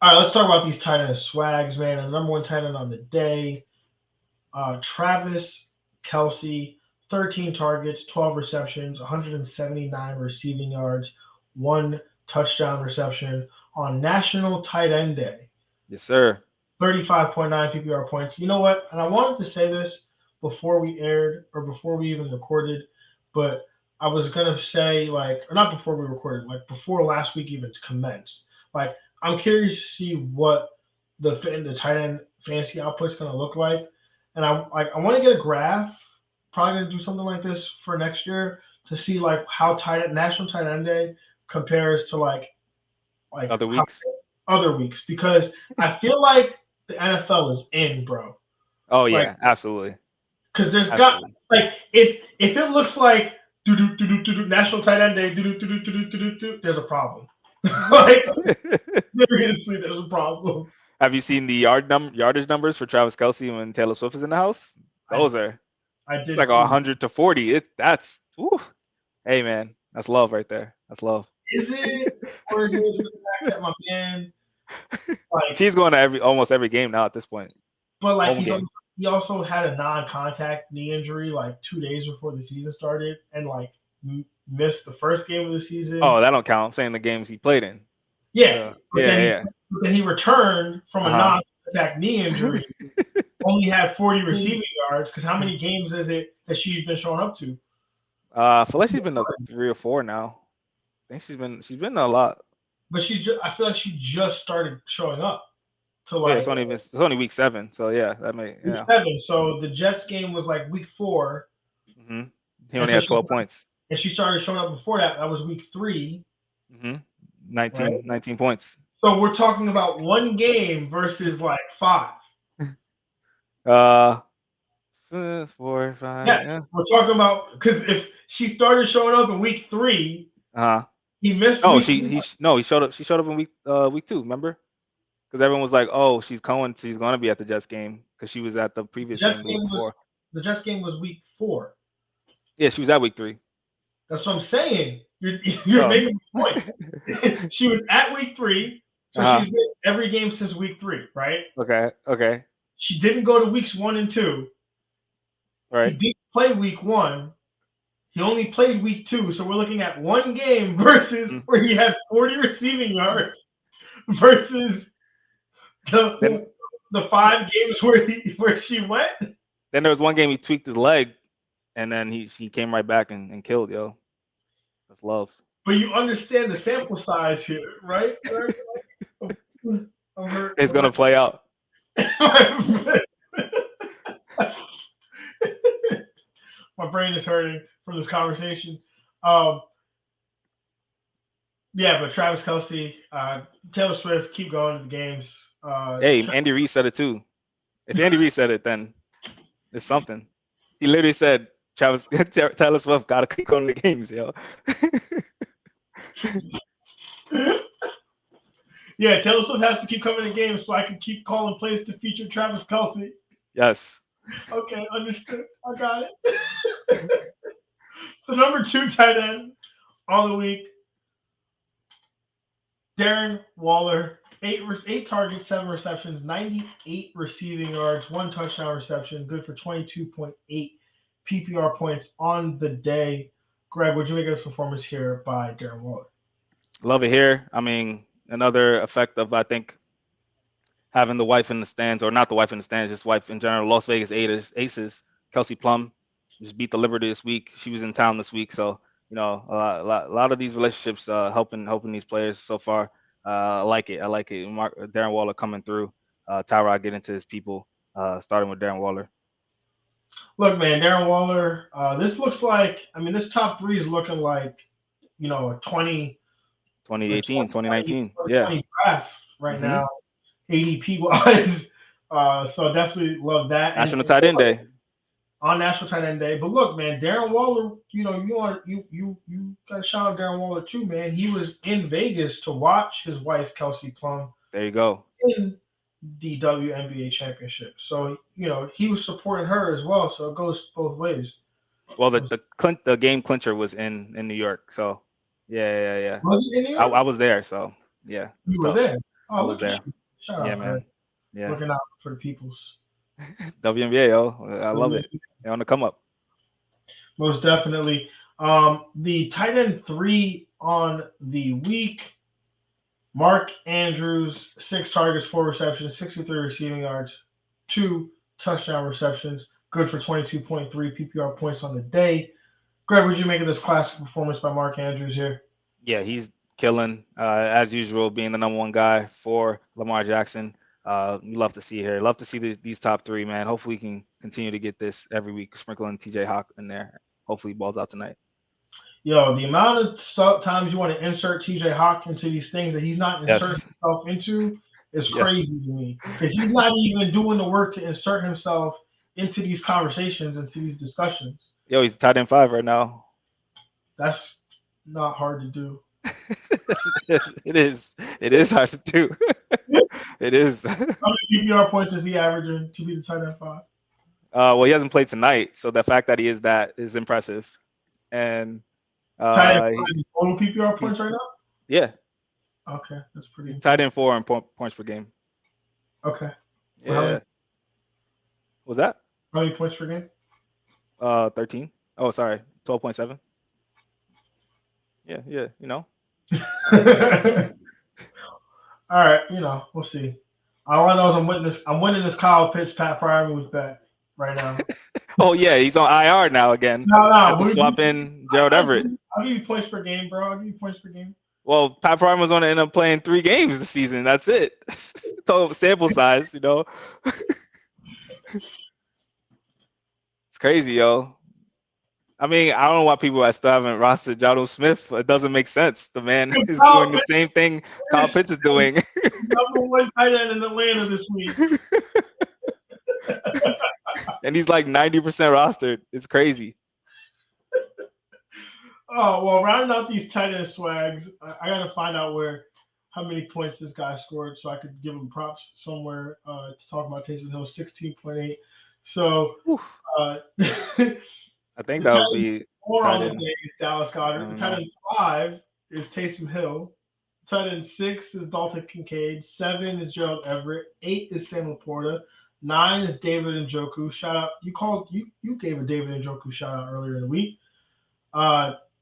B: right, let's talk about these tight end swags, man. And the number one tight end on the day, Travis Kelce, 13 targets, 12 receptions, 179 receiving yards, 1 touchdown reception on National Tight End Day.
C: Yes, sir.
B: 35.9 PPR points. You know what? And I wanted to say this before we aired or before we even recorded, but I was going to say, or not before we recorded, before last week even commenced. I'm curious to see what the tight end fantasy output is going to look like. And I want to get a graph. Probably going to do something like this for next year to see how National Tight End Day compares to
C: other weeks.
B: Other weeks, because I feel like the NFL is in, bro.
C: Oh yeah, absolutely.
B: Because there's got if it looks like National Tight End Day, there's a problem. Seriously, there's a problem.
C: Have you seen the yardage numbers for Travis Kelce when Taylor Swift is in the house? Those are.
B: I did.
C: It's like 100 to 40. That's. Hey man, that's love right there. That's love.
B: Is it, or is it the fact that my man?
C: She's going to almost every game now at this point.
B: But he also had a non-contact knee injury 2 days before the season started, and missed the first game of the season.
C: Oh, that don't count. I'm saying the games he played in.
B: Yeah. But then he returned from a non-contact knee injury only had 40 receiving yards, because how many games is it that she's been showing up to?
C: I feel like she's been to 3 or 4 now. I think she's been a lot.
B: But I feel like she just started showing up to
C: Yeah,
B: like
C: it's only week 7, so yeah, that may
B: week
C: yeah.
B: 7. So the Jets game was like week 4.
C: Mm-hmm. He only had 12 points.
B: And she started showing up before that. That was week 3.
C: Mm-hmm. 19 points.
B: So we're talking about one game versus like 5.
C: 4, 5.
B: Yes,
C: Yeah.
B: we're talking about, because if she started showing up in week 3, he missed.
C: No,
B: week
C: he showed up. She showed up in week 2. Remember? Because everyone was like, "Oh, she's going to be at the Jets game," because she was at the previous game the week before.
B: The Jets game was week 4.
C: Yeah, she was at week 3.
B: That's what I'm saying. You're making a point. She was at week 3, so she's been every game since week 3, right?
C: Okay.
B: She didn't go to weeks 1 and 2.
C: Right.
B: He didn't play week 1. He only played week 2, so we're looking at one game versus where he had 40 receiving yards versus the 5 games where she went.
C: Then there was one game he tweaked his leg, and then he came right back and killed, yo. That's love.
B: But you understand the sample size here, right?
C: It's gonna play out.
B: My brain is hurting from this conversation. Yeah, but Travis Kelce, Taylor Swift, keep going to the games.
C: Hey, Andy Reid said it too. If Andy Reid said it, then it's something. He literally said, Taylor Swift gotta keep going to the games, yo.
B: Yeah, Taylor Swift has to keep coming to games so I can keep calling plays to feature Travis Kelce.
C: Yes.
B: Okay, understood. I got it. The number 2 tight end on the week, Darren Waller, 8 targets, 7 receptions, 98 receiving yards, 1 touchdown reception, good for 22.8 PPR points on the day. Greg, what'd you make of this performance here by Darren Waller?
C: Love it here. I mean, another effect of, I think, having the wife in the stands, or not the wife in the stands, just wife in general. Las Vegas Aces, Kelsey Plum, just beat the Liberty this week. She was in town this week, so a lot of these relationships helping these players so far. I like it. Darren Waller coming through. Tyrod getting to his people. Starting with Darren Waller.
B: Look, man, Darren Waller. This looks like. I mean, this top 3 is looking like, a
C: 2018, 2019,
B: 20 draft right now, ADP wise. So definitely love that.
C: National Tight End Day.
B: On National Tight End Day. But look, man, Darren Waller, you gotta shout out Darren Waller too, man. He was in Vegas to watch his wife Kelsey Plum.
C: There you go.
B: In the WNBA championship. So, he was supporting her as well. So it goes both ways.
C: Well, the game clincher was in New York. So yeah.
B: Was it in New York?
C: I was there, so yeah.
B: You were there. Oh,
C: I was there.
B: Shout out,
C: man.
B: Greg.
C: Yeah.
B: Looking out for the peoples.
C: WNBA, yo. I love it. They're on the come up.
B: Most definitely. The tight end 3 on the week, Mark Andrews, 6 targets, 4 receptions, 63 receiving yards, 2 touchdown receptions, good for 22.3 PPR points on the day. Greg, what did you make of this classic performance by Mark Andrews here?
C: Yeah, he's killing, as usual, being the number 1 guy for Lamar Jackson. Love to see here. Love to see these top 3, man. Hopefully we can continue to get this every week, sprinkling TJ Hawk in there. Hopefully he balls out tonight.
B: Yo, the amount of times you want to insert TJ Hawk into these things that he's not inserting himself into is crazy to me. Because he's not even doing the work to insert himself into these conversations, into these discussions.
C: Yo, he's tight end 5 right now.
B: That's not hard to do.
C: Yes, it is. It is hard to do. It is.
B: How many PPR points is he averaging to be the tight end 5?
C: Well, he hasn't played tonight, so the fact that he is that is impressive. And
B: tight end 5 total PPR points right now?
C: Yeah.
B: Okay, that's pretty.
C: He's tight end 4 in points per game.
B: Okay.
C: Yeah. What was that?
B: How many points per game?
C: 13. Oh, sorry, 12.7. Yeah.
B: All right, we'll see. All I know is I'm winning this Kyle Pitts Pat Fryermuth bet right now.
C: Oh yeah, he's on IR now again.
B: No,
C: Had to swap in Gerald Everett.
B: I'll give you points per game, bro. I'll give you points per game.
C: Well, Pat Fryermuth's going to end up playing 3 games this season. That's it. Total sample size, you know. It's crazy, yo. I mean, I don't know why people still haven't rostered Jon Smith. It doesn't make sense. The man is doing the same thing Kyle Pitts is doing.
B: Number one tight end in Atlanta this week.
C: And he's like 90% rostered. It's crazy.
B: Oh, well, rounding out these tight end swags, I got to find out how many points this guy scored so I could give him props somewhere to talk about Taysom Hill, 16.8. So
C: I think that would be
B: 4 on the day is Dallas Goedert. The tight end 5 is Taysom Hill. Tight end 6 is Dalton Kincaid. 7 is Gerald Everett. 8 is Sam Laporta. 9 is David Njoku. Shout out. You gave a David Njoku shout out earlier in the week.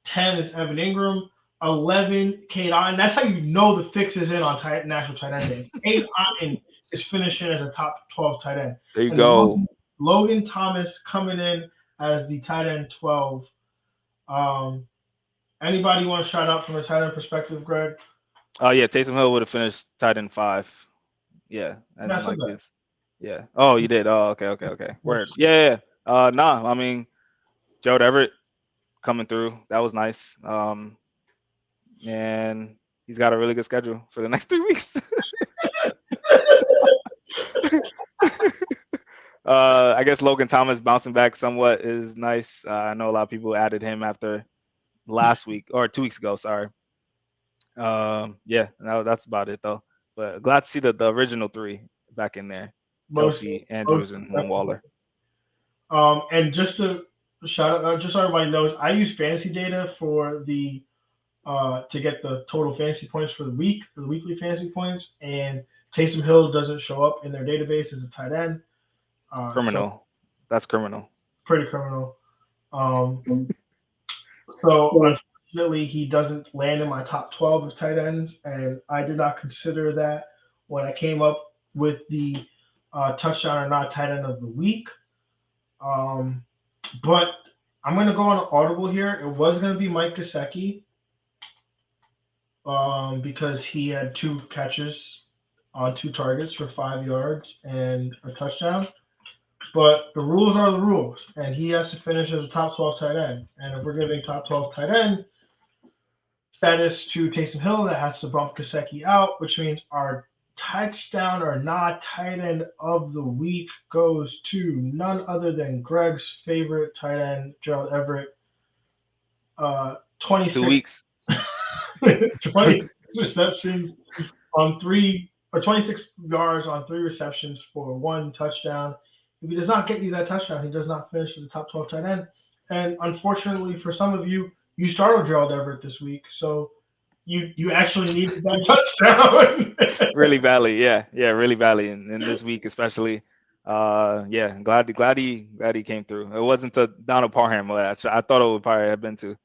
B: 10 is Evan Ingram. 11, Cade Otton. That's how you know the fix is in on National Tight End Day. Cade Otton is finishing as a top 12 tight end.
C: There you go.
B: Logan Thomas coming in as the tight end 12. Anybody want to shout out from a tight end perspective, Greg?
C: Oh yeah, Taysom Hill would have finished tight end 5. Yeah, and
B: That's
C: like this. Yeah. Oh, you did. Oh, okay. Word. Yeah. Nah. I mean, Gerald Everett coming through. That was nice. And he's got a really good schedule for the next 3 weeks. I guess Logan Thomas bouncing back somewhat is nice. I know a lot of people added him after last week or 2 weeks ago. Sorry. Yeah, no, that's about it though. But glad to see the original 3 back in there. Kelsey, Andrews, and Waller.
B: And just to shout out, just so everybody knows, I use fantasy data for the to get the total fantasy points for the week, for the weekly fantasy points, and Taysom Hill doesn't show up in their database as a tight end.
C: Criminal. So that's criminal.
B: Pretty criminal. So unfortunately, he doesn't land in my top 12 of tight ends, and I did not consider that when I came up with the touchdown or not tight end of the week. But I'm going to go on an audible here. It was going to be Mike Gesicki because he had 2 catches on 2 targets for 5 yards and a touchdown. But the rules are the rules, and he has to finish as a top 12 tight end. And if we're giving top 12 tight end status to Taysom Hill, that has to bump Gesicki out, which means our touchdown or not tight end of the week goes to none other than Greg's favorite tight end, Gerald Everett. 26
C: 2 weeks.
B: 26 receptions on 3 or 26 yards on 3 receptions for 1 touchdown. If he does not get you that touchdown, he does not finish as the top 12 tight end. And unfortunately for some of you, you started Gerald Everett this week, so you actually needed that touchdown.
C: Really badly, yeah, really badly in this week especially. Yeah, glad he came through. It wasn't to Donald Parham. I thought it would probably have been to.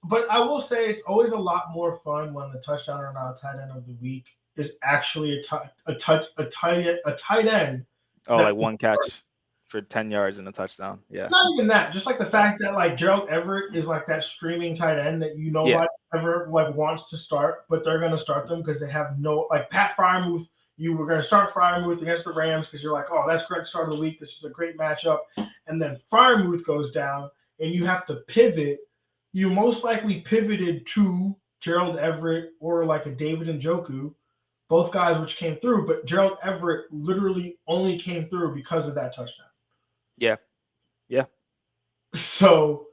B: But I will say it's always a lot more fun when the touchdown or not tight end of the week is actually a tight end.
C: Oh, like 1 catch for 10 yards and a touchdown. Yeah.
B: Not even that. Just like the fact that like Gerald Everett is like that streaming tight end that nobody ever like wants to start, but they're gonna start them because they have no like Pat Fryermuth. You were gonna start Fryermuth against the Rams because you're like, oh, that's Greg's start of the week. This is a great matchup. And then Fryermuth goes down and you have to pivot. You most likely pivoted to Gerald Everett or like a David Njoku. Both guys which came through, but Gerald Everett literally only came through because of that touchdown.
C: Yeah.
B: So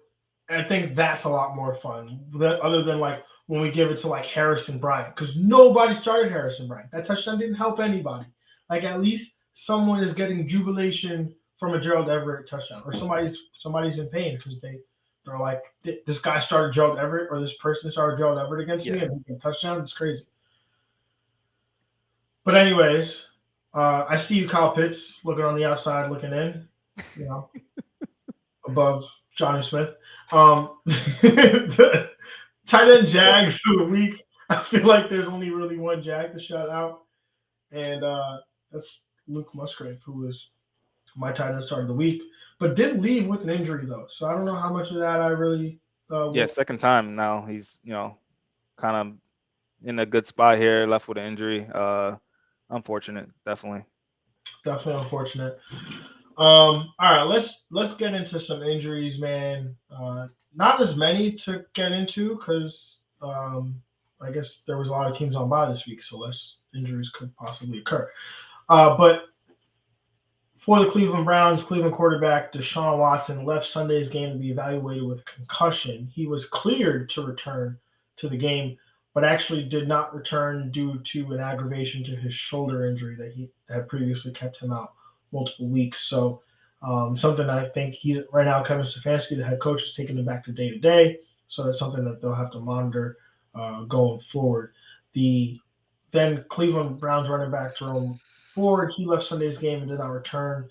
B: I think that's a lot more fun. Other than like when we give it to like Harrison Bryant, because nobody started Harrison Bryant. That touchdown didn't help anybody. Like at least someone is getting jubilation from a Gerald Everett touchdown, or somebody's in pain because they're like, this guy started Gerald Everett or this person started Gerald Everett against me and he can touchdown. It's crazy. But anyways, I see you, Kyle Pitts, looking on the outside, looking in, above Johnny Smith. The tight end Jags of the week. I feel like there's only really one Jag to shout out, and that's Luke Musgrave, who was my tight end start of the week, but did leave with an injury though. So I don't know how much of that I really
C: Yeah,
B: will.
C: second time now. He's kind of in a good spot here, left with an injury. Unfortunate, definitely.
B: Definitely unfortunate. All right, let's get into some injuries, man. Not as many to get into because I guess there was a lot of teams on bye this week, so less injuries could possibly occur. But for the Cleveland Browns, Cleveland quarterback Deshaun Watson left Sunday's game to be evaluated with concussion. He was cleared to return to the game, but actually did not return due to an aggravation to his shoulder injury that he had previously kept him out multiple weeks. So something that I think he right now Kevin Stefanski, the head coach, is taking him back to day. So that's something that they'll have to monitor going forward. The then Cleveland Browns running back Jerome Ford, he left Sunday's game and did not return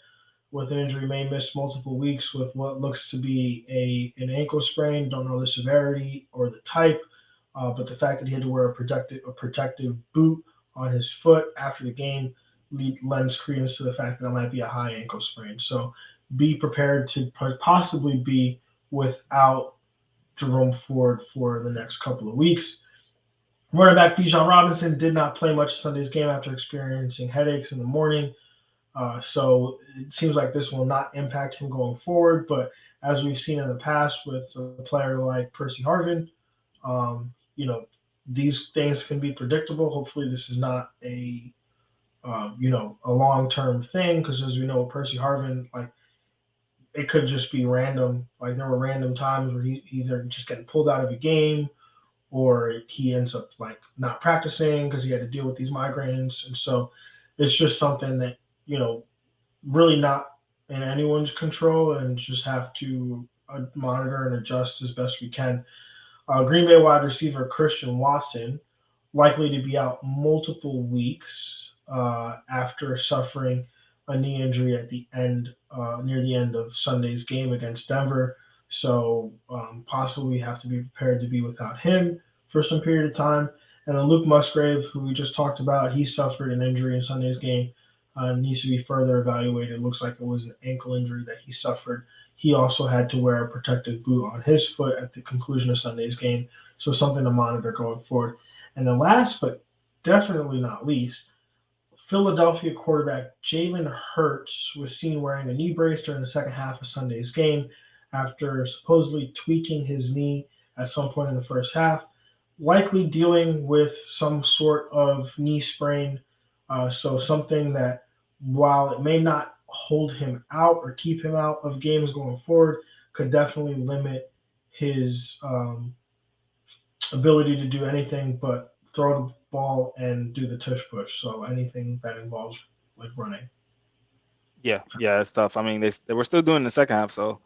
B: with an injury, may miss multiple weeks with what looks to be an ankle sprain. Don't know the severity or the type, but the fact that he had to wear a protective boot on his foot after the game lends credence to the fact that it might be a high ankle sprain. So be prepared to possibly be without Jerome Ford for the next couple of weeks. Running back Bijan Robinson did not play much Sunday's game after experiencing headaches in the morning. So it seems like this will not impact him going forward. But as we've seen in the past with a player like Percy Harvin, these things can be predictable. Hopefully, this is not a long-term thing because as we know, Percy Harvin, like it could just be random. Like there were random times where he either just getting pulled out of a game or he ends up like not practicing because he had to deal with these migraines. And so it's just something that, really not in anyone's control and just have to monitor and adjust as best we can. Green Bay wide receiver Christian Watson likely to be out multiple weeks after suffering a knee injury at the end, near the end of Sunday's game against Denver. So possibly have to be prepared to be without him for some period of time. And then Luke Musgrave, who we just talked about, he suffered an injury in Sunday's game. Needs to be further evaluated. It looks like it was an ankle injury that he suffered. He also had to wear a protective boot on his foot at the conclusion of Sunday's game. So something to monitor going forward. And then last but definitely not least, Philadelphia quarterback Jalen Hurts was seen wearing a knee brace during the second half of Sunday's game after supposedly tweaking his knee at some point in the first half, likely dealing with some sort of knee sprain. So something that, while it may not hold him out or keep him out of games going forward, could definitely limit his ability to do anything but throw the ball and do the tush push. So anything that involves like running.
C: Yeah, it's tough. I mean, they were still doing the second half, so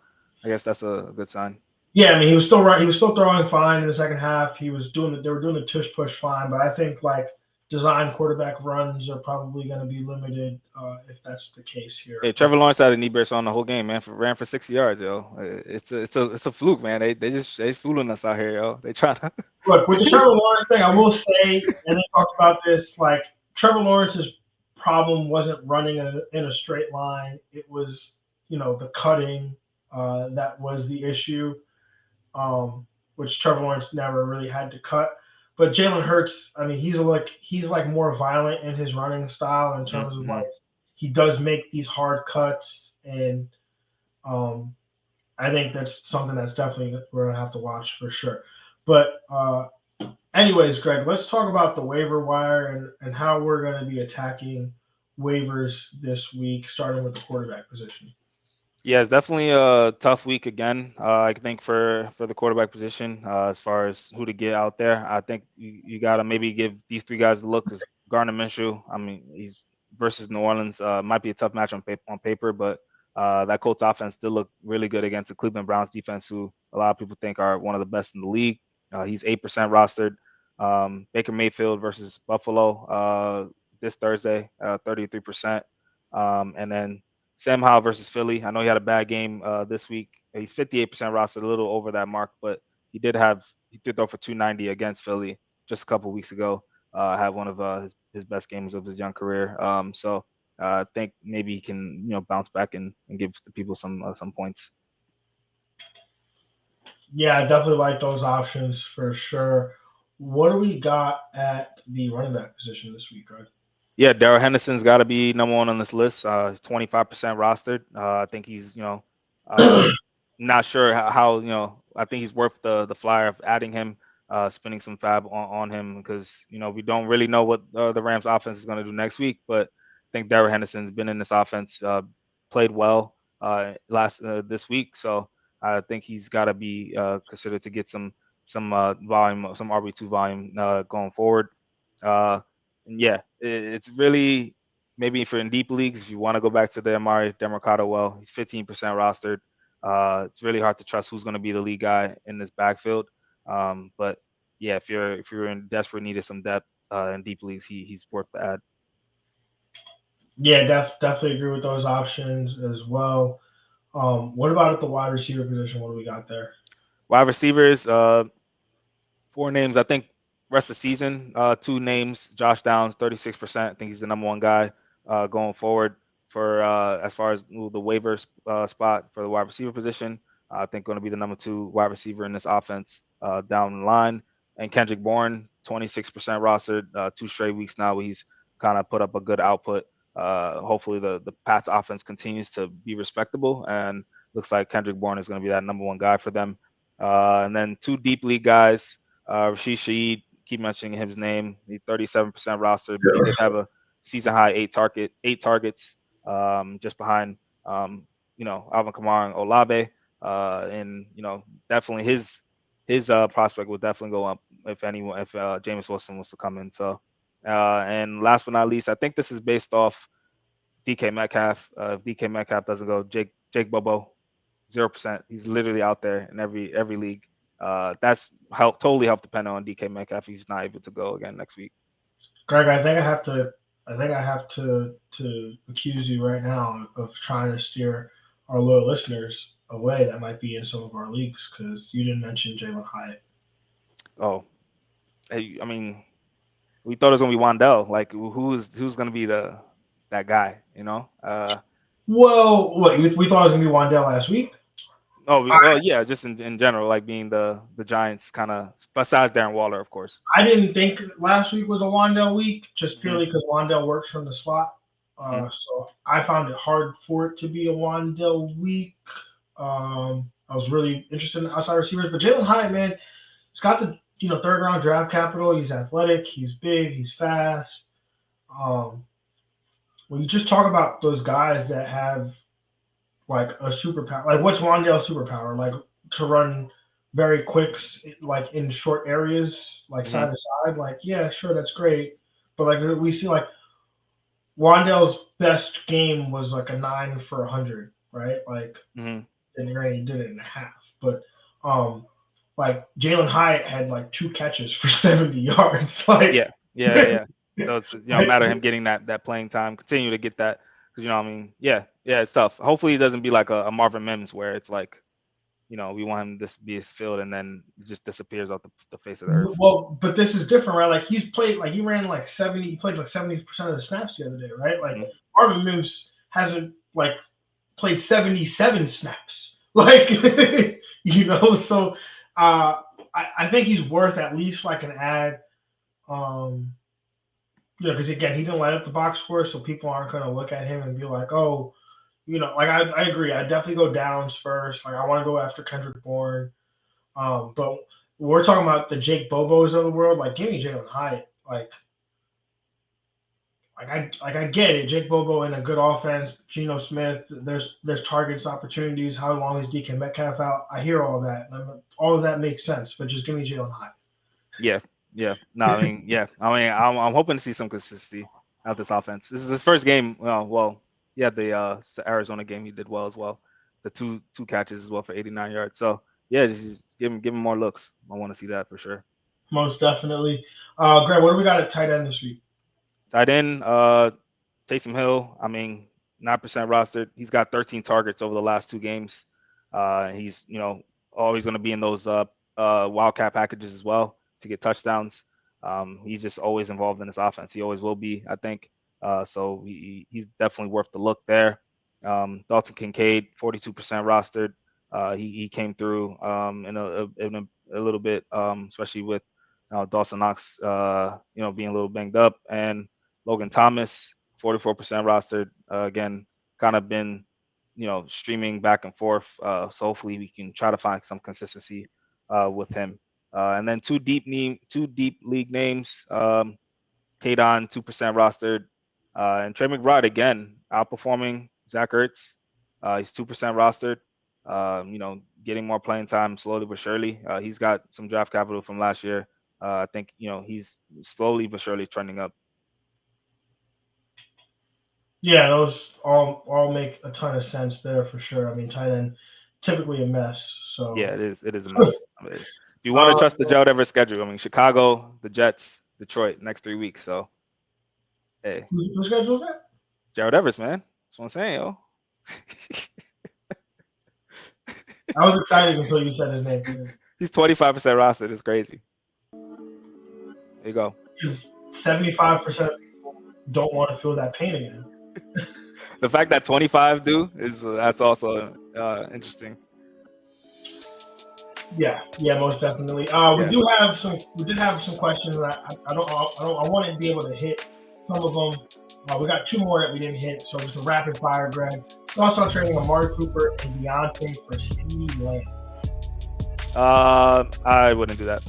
C: I guess that's a good sign.
B: Yeah, I mean he was still right. He was still throwing fine in the second half. They were doing the tush push fine, but I think like design quarterback runs are probably going to be limited if that's the case here.
C: Hey, Trevor Lawrence had a knee brace on the whole game, man. Ran for 60 yards, yo. It's a fluke, man. They fooling us out here, yo. They trying to
B: Look, with the Trevor Lawrence thing, I will say, and they talked about this, like Trevor Lawrence's problem wasn't running in a straight line. It was, the cutting that was the issue, which Trevor Lawrence never really had to cut. But Jalen Hurts, I mean, he's like more violent in his running style in terms of like he does make these hard cuts, and I think that's something that's definitely we're gonna have to watch for sure. But anyways, Greg, let's talk about the waiver wire and how we're going to be attacking waivers this week, starting with the quarterback position.
C: Yeah, it's definitely a tough week again. I think for the quarterback position, as far as who to get out there, I think you got to maybe give these three guys a look. Because Gardner Minshew, I mean, he's versus New Orleans, might be a tough match on paper, but that Colts offense still looked really good against the Cleveland Browns defense, who a lot of people think are one of the best in the league. He's 8% rostered. Baker Mayfield versus Buffalo this Thursday, 33%, and then Sam Howell versus Philly. I know he had a bad game this week. He's 58% rostered, a little over that mark, but he did throw for 290 against Philly just a couple weeks ago. had one of his best games of his young career. So I think maybe he can bounce back and give the people some points.
B: Yeah, I definitely like those options for sure. What do we got at the running back position this week, Greg?
C: Yeah, Darrell Henderson's got to be number one on this list. He's 25% rostered. I think he's not sure how I think he's worth the flyer of adding him, spending some fab on him because we don't really know what the Rams offense is going to do next week. But I think Darrell Henderson's been in this offense, played well this week, so I think he's got to be considered to get some volume, some RB2 volume going forward. And yeah, it's really maybe for in deep leagues if you want to go back to the Amari Demercado. Well, he's 15% rostered. It's really hard to trust who's going to be the lead guy in this backfield. But yeah, if you're in desperate need of some depth in deep leagues, he's worth the add.
B: Yeah, definitely agree with those options as well. What about at the wide receiver position? What do we got there?
C: Wide receivers, 4 names. I think rest of the season, 2 names. Josh Downs, 36%. I think he's the number 1 guy going forward for as far as the waiver spot for the wide receiver position. I think going to be the number 2 wide receiver in this offense down the line. And Kendrick Bourne, 26% rostered, 2 straight weeks now where he's kind of put up a good output. Hopefully the Pats offense continues to be respectable, and looks like Kendrick Bourne is going to be that number 1 guy for them. And then 2 deep league guys. Rashid Shaheed, keep mentioning his name. He's 37% rostered, but he did have a season high 8 targets, just behind Alvin Kamara and Olave. And definitely his prospect will definitely go up if Jameis Wilson was to come in. So and last but not least, I think this is based off DK Metcalf. If DK Metcalf doesn't go, Jake Bobo, 0%. He's literally out there in every league. That's totally helped depend on DK Metcalf. He's not able to go again next week.
B: Greg, I think I have to accuse you right now of trying to steer our loyal listeners away that might be in some of our leagues because you didn't mention Jalen Hyatt.
C: Oh, hey, I mean, we thought it was gonna be Wandell. Like, who's gonna be that guy?
B: Well, what we thought it was gonna be Wandell last week.
C: Well, yeah, just in general, like being the Giants kind of, besides Darren Waller, of course.
B: I didn't think last week was a Wandell week, just purely because Wandell works from the slot. So I found it hard for it to be a Wandell week. I was really interested in the outside receivers, but Jalen Hyatt, man, he's got the 3rd round draft capital. He's athletic, he's big, he's fast. When you just talk about those guys that have like a superpower, like what's Wandell's superpower? Like to run very quick, like in short areas, like side to side. Like, yeah, sure, that's great. But like we see, like Wandell's best game was like a 9 for 100, right? Like, and he did it in half. But like Jalen Hyatt had like 2 catches for 70 yards. Like,
C: yeah. So it's a matter of him getting that playing time, continue to get that, because it's tough. Hopefully it doesn't be like a Marvin Mims where it's like, we want him to be his field and then it just disappears off the face of the earth.
B: Well, but this is different, right? Like he played like 70% of the snaps the other day, right? Like Marvin Mims hasn't like played 77 snaps, like So I think he's worth at least like an ad. Because again, he didn't light up the box score, so people aren't going to look at him and be like, oh, like I agree. I definitely go Downs first. Like I want to go after Kendrick Bourne. But we're talking about the Jake Bobos of the world. Like, give me Jalen Hyatt. Like I get it. Jake Bobo in a good offense. Geno Smith. There's targets, opportunities. How long is DK Metcalf out? I hear all that. All of that makes sense. But just give me Jalen Hyatt.
C: Yeah. No, I mean, I'm hoping to see some consistency out of this offense. This is his first game. The Arizona game he did well as well. The two catches as well for 89 yards. So yeah, just give him more looks. I want to see that for sure.
B: Most definitely. Greg, what do we got at tight end this week?
C: Tight end, Taysom Hill. 9% rostered. He's got 13 targets over the last 2 games. He's always going to be in those wildcat packages as well to get touchdowns. He's just always involved in this offense. He always will be, I think. So he's definitely worth the look there. Dalton Kincaid, 42% rostered. He came through in a little bit, especially with Dawson Knox, being a little banged up, and Logan Thomas, 44% rostered. Again, kind of been, streaming back and forth. So hopefully we can try to find some consistency with him. And then two deep league names. Kadon, 2% rostered. And Trey McBride, again, outperforming Zach Ertz. He's 2% rostered. Getting more playing time slowly but surely. He's got some draft capital from last year. I think, he's slowly but surely trending up.
B: Yeah, those all make a ton of sense there for sure. I mean, tight end, typically a mess. So
C: yeah, it is a mess. If you want to trust the Gerald Everett schedule, I mean, Chicago, the Jets, Detroit, next 3 weeks. So, hey,
B: whose schedule is that?
C: Gerald Everett, man. That's what I'm saying, yo.
B: I was excited until you said his name.
C: He's 25% rostered. It's crazy. There you go.
B: Because 75% of people don't want to feel that pain again.
C: The fact that 25 do that's also interesting.
B: Yeah, most definitely. We did have some questions. I want to be able to hit some of them. We got 2 more that we didn't hit, so just a rapid fire, Greg. Also trading Amari Cooper and Deontay for CeeDee Lamb.
C: I wouldn't do that.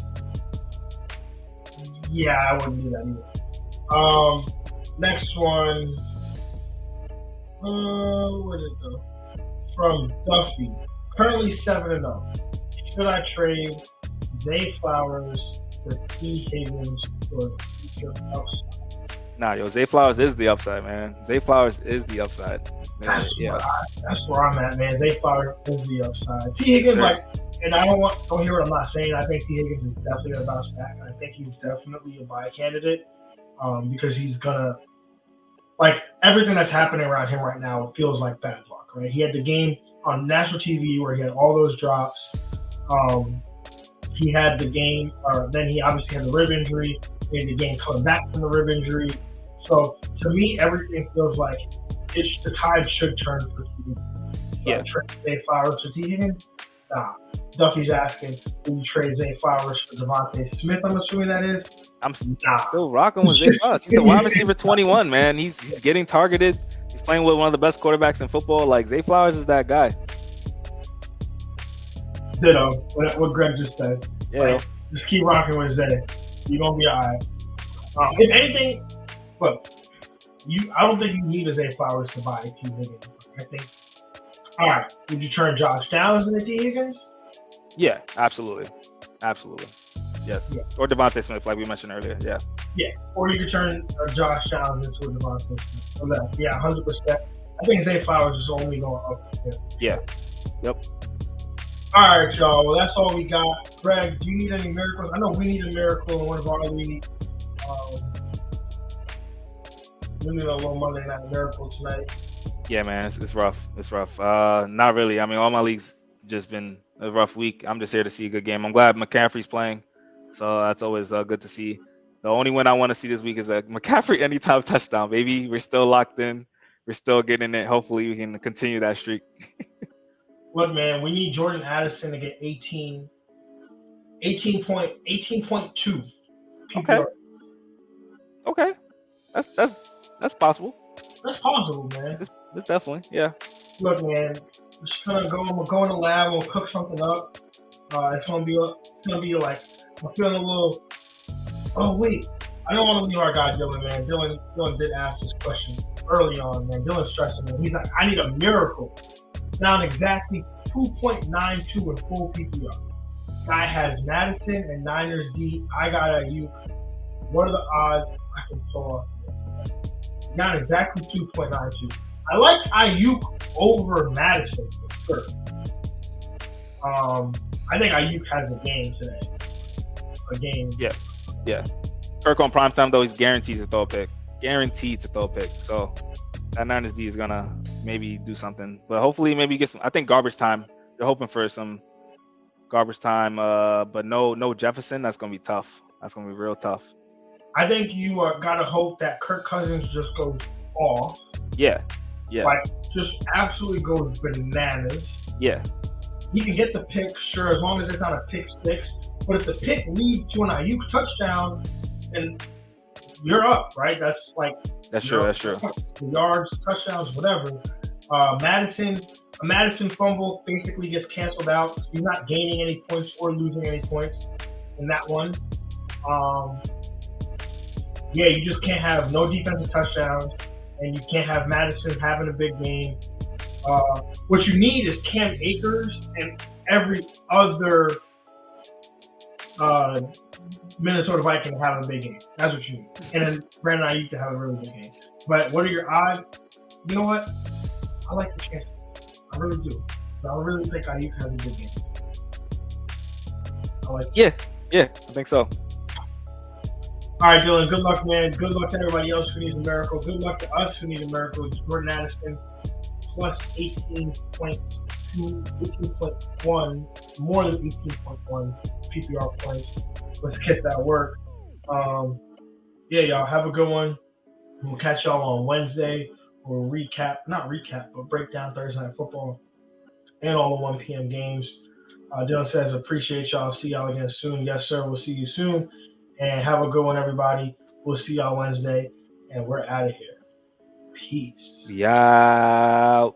B: Yeah, I wouldn't do that either. Next one. Where did it go? From Duffy. Currently 7-0. Should I trade Zay Flowers for T. Higgins for future upside?
C: Nah, yo, Zay Flowers is the upside, man. Zay Flowers is the upside.
B: That's where I'm at, man. Zay Flowers is the upside. T. Higgins, and I don't hear what I'm not saying. I think T. Higgins is definitely going to bounce back. I think he's definitely a buy candidate because he's going to, everything that's happening around him right now feels like bad luck, right? He had the game on national TV where he had all those drops. He had the game, then he obviously had the rib injury. He had the game coming back from the rib injury. So to me, everything feels like the tide should turn for T. Higgins.
C: Yeah.
B: Trade Zay Flowers for T. Higgins? Nah. Duffy's asking, will you trade Zay Flowers for Devontae Smith? I'm assuming that is.
C: I'm still rocking with Zay Flowers. He's the wide receiver 21, man. He's getting targeted. He's playing with one of the best quarterbacks in football. Zay Flowers is that guy.
B: Ditto. What Greg just said.
C: Yeah.
B: Just keep rocking with Zay. You're gonna be all right. If anything, look, I don't think you need a Zay Flowers to buy T. Higgins. I think. All right. Would you turn Josh Downs into T. Higgins?
C: Yeah, absolutely. Yes. Yeah. Or Devontae Smith, like we mentioned earlier. Yeah.
B: Yeah. Or you could turn Josh Downs into a Devontae Smith. Yeah, 100%. I think Zay Flowers is only going up.
C: Yeah. Yep.
B: All right, y'all. Well, that's all we got. Greg, do you need any miracles? I know we need a miracle in one of our leagues. We need a little Monday Night Miracle tonight.
C: Yeah, man, it's rough. Not really. I mean, all my leagues just been a rough week. I'm just here to see a good game. I'm glad McCaffrey's playing, so that's always good to see. The only win I want to see this week is a McCaffrey anytime touchdown, baby. We're still locked in. We're still getting it. Hopefully, we can continue that streak.
B: Look, man, we need Jordan Addison to get 18.2.
C: Okay. That's possible.
B: That's possible, man.
C: It's definitely, yeah.
B: Look, man, we're just gonna go. We'll go in the lab. We'll cook something up. It's gonna be like I'm feeling a little. Oh wait, I don't want to leave our guy Dylan, man. Dylan did ask this question early on, man. Dylan's stressing, man. He's like, I need a miracle. Down exactly 2.92 in full PPR. Guy has Madison and Niners D. I got Ayuk. What are the odds I can pull off? Down exactly 2.92. I like Ayuk over Madison for sure. I think Ayuk has a game today.
C: Yeah. Kirk on primetime though, he's guaranteed to throw a pick. So that Niners D is gonna maybe do something, but hopefully maybe get some. I think garbage time. They're hoping for some garbage time, but no Jefferson. That's gonna be tough. That's gonna be real tough.
B: I think you got to hope that Kirk Cousins just goes off.
C: Yeah.
B: Like, just absolutely goes bananas.
C: Yeah.
B: He can get the pick, sure, as long as it's not a pick six. But if the pick leads to an Ayuk touchdown, and you're up, right? That's like
C: That's true.
B: Yards, touchdowns, whatever. A Madison fumble basically gets canceled out. He's not gaining any points or losing any points in that one. Yeah, you just can't have no defensive touchdowns, and you can't have Madison having a big game. What you need is Cam Akers and every other Minnesota Viking to have a big game. That's what you need. And then Brandon Ayuk to have a really big game. But what are your odds? You know what? I like the chance. I really do. But I really think Ayuk has a good game. I like
C: it. Yeah, I think so.
B: All right, Dylan, good luck, man. Good luck to everybody else who needs a miracle. Good luck to us who need a miracle. It's Jordan Addison plus 18.2, 18.1, more than 18.1 PPR points. Let's get that work. Yeah, y'all, have a good one. We'll catch y'all on Wednesday. We'll but break down Thursday Night Football and all the 1 p.m. games. Dylan says, appreciate y'all. See y'all again soon. Yes, sir. We'll see you soon. And have a good one, everybody. We'll see y'all Wednesday. And we're out of here. Peace.
C: Yeah.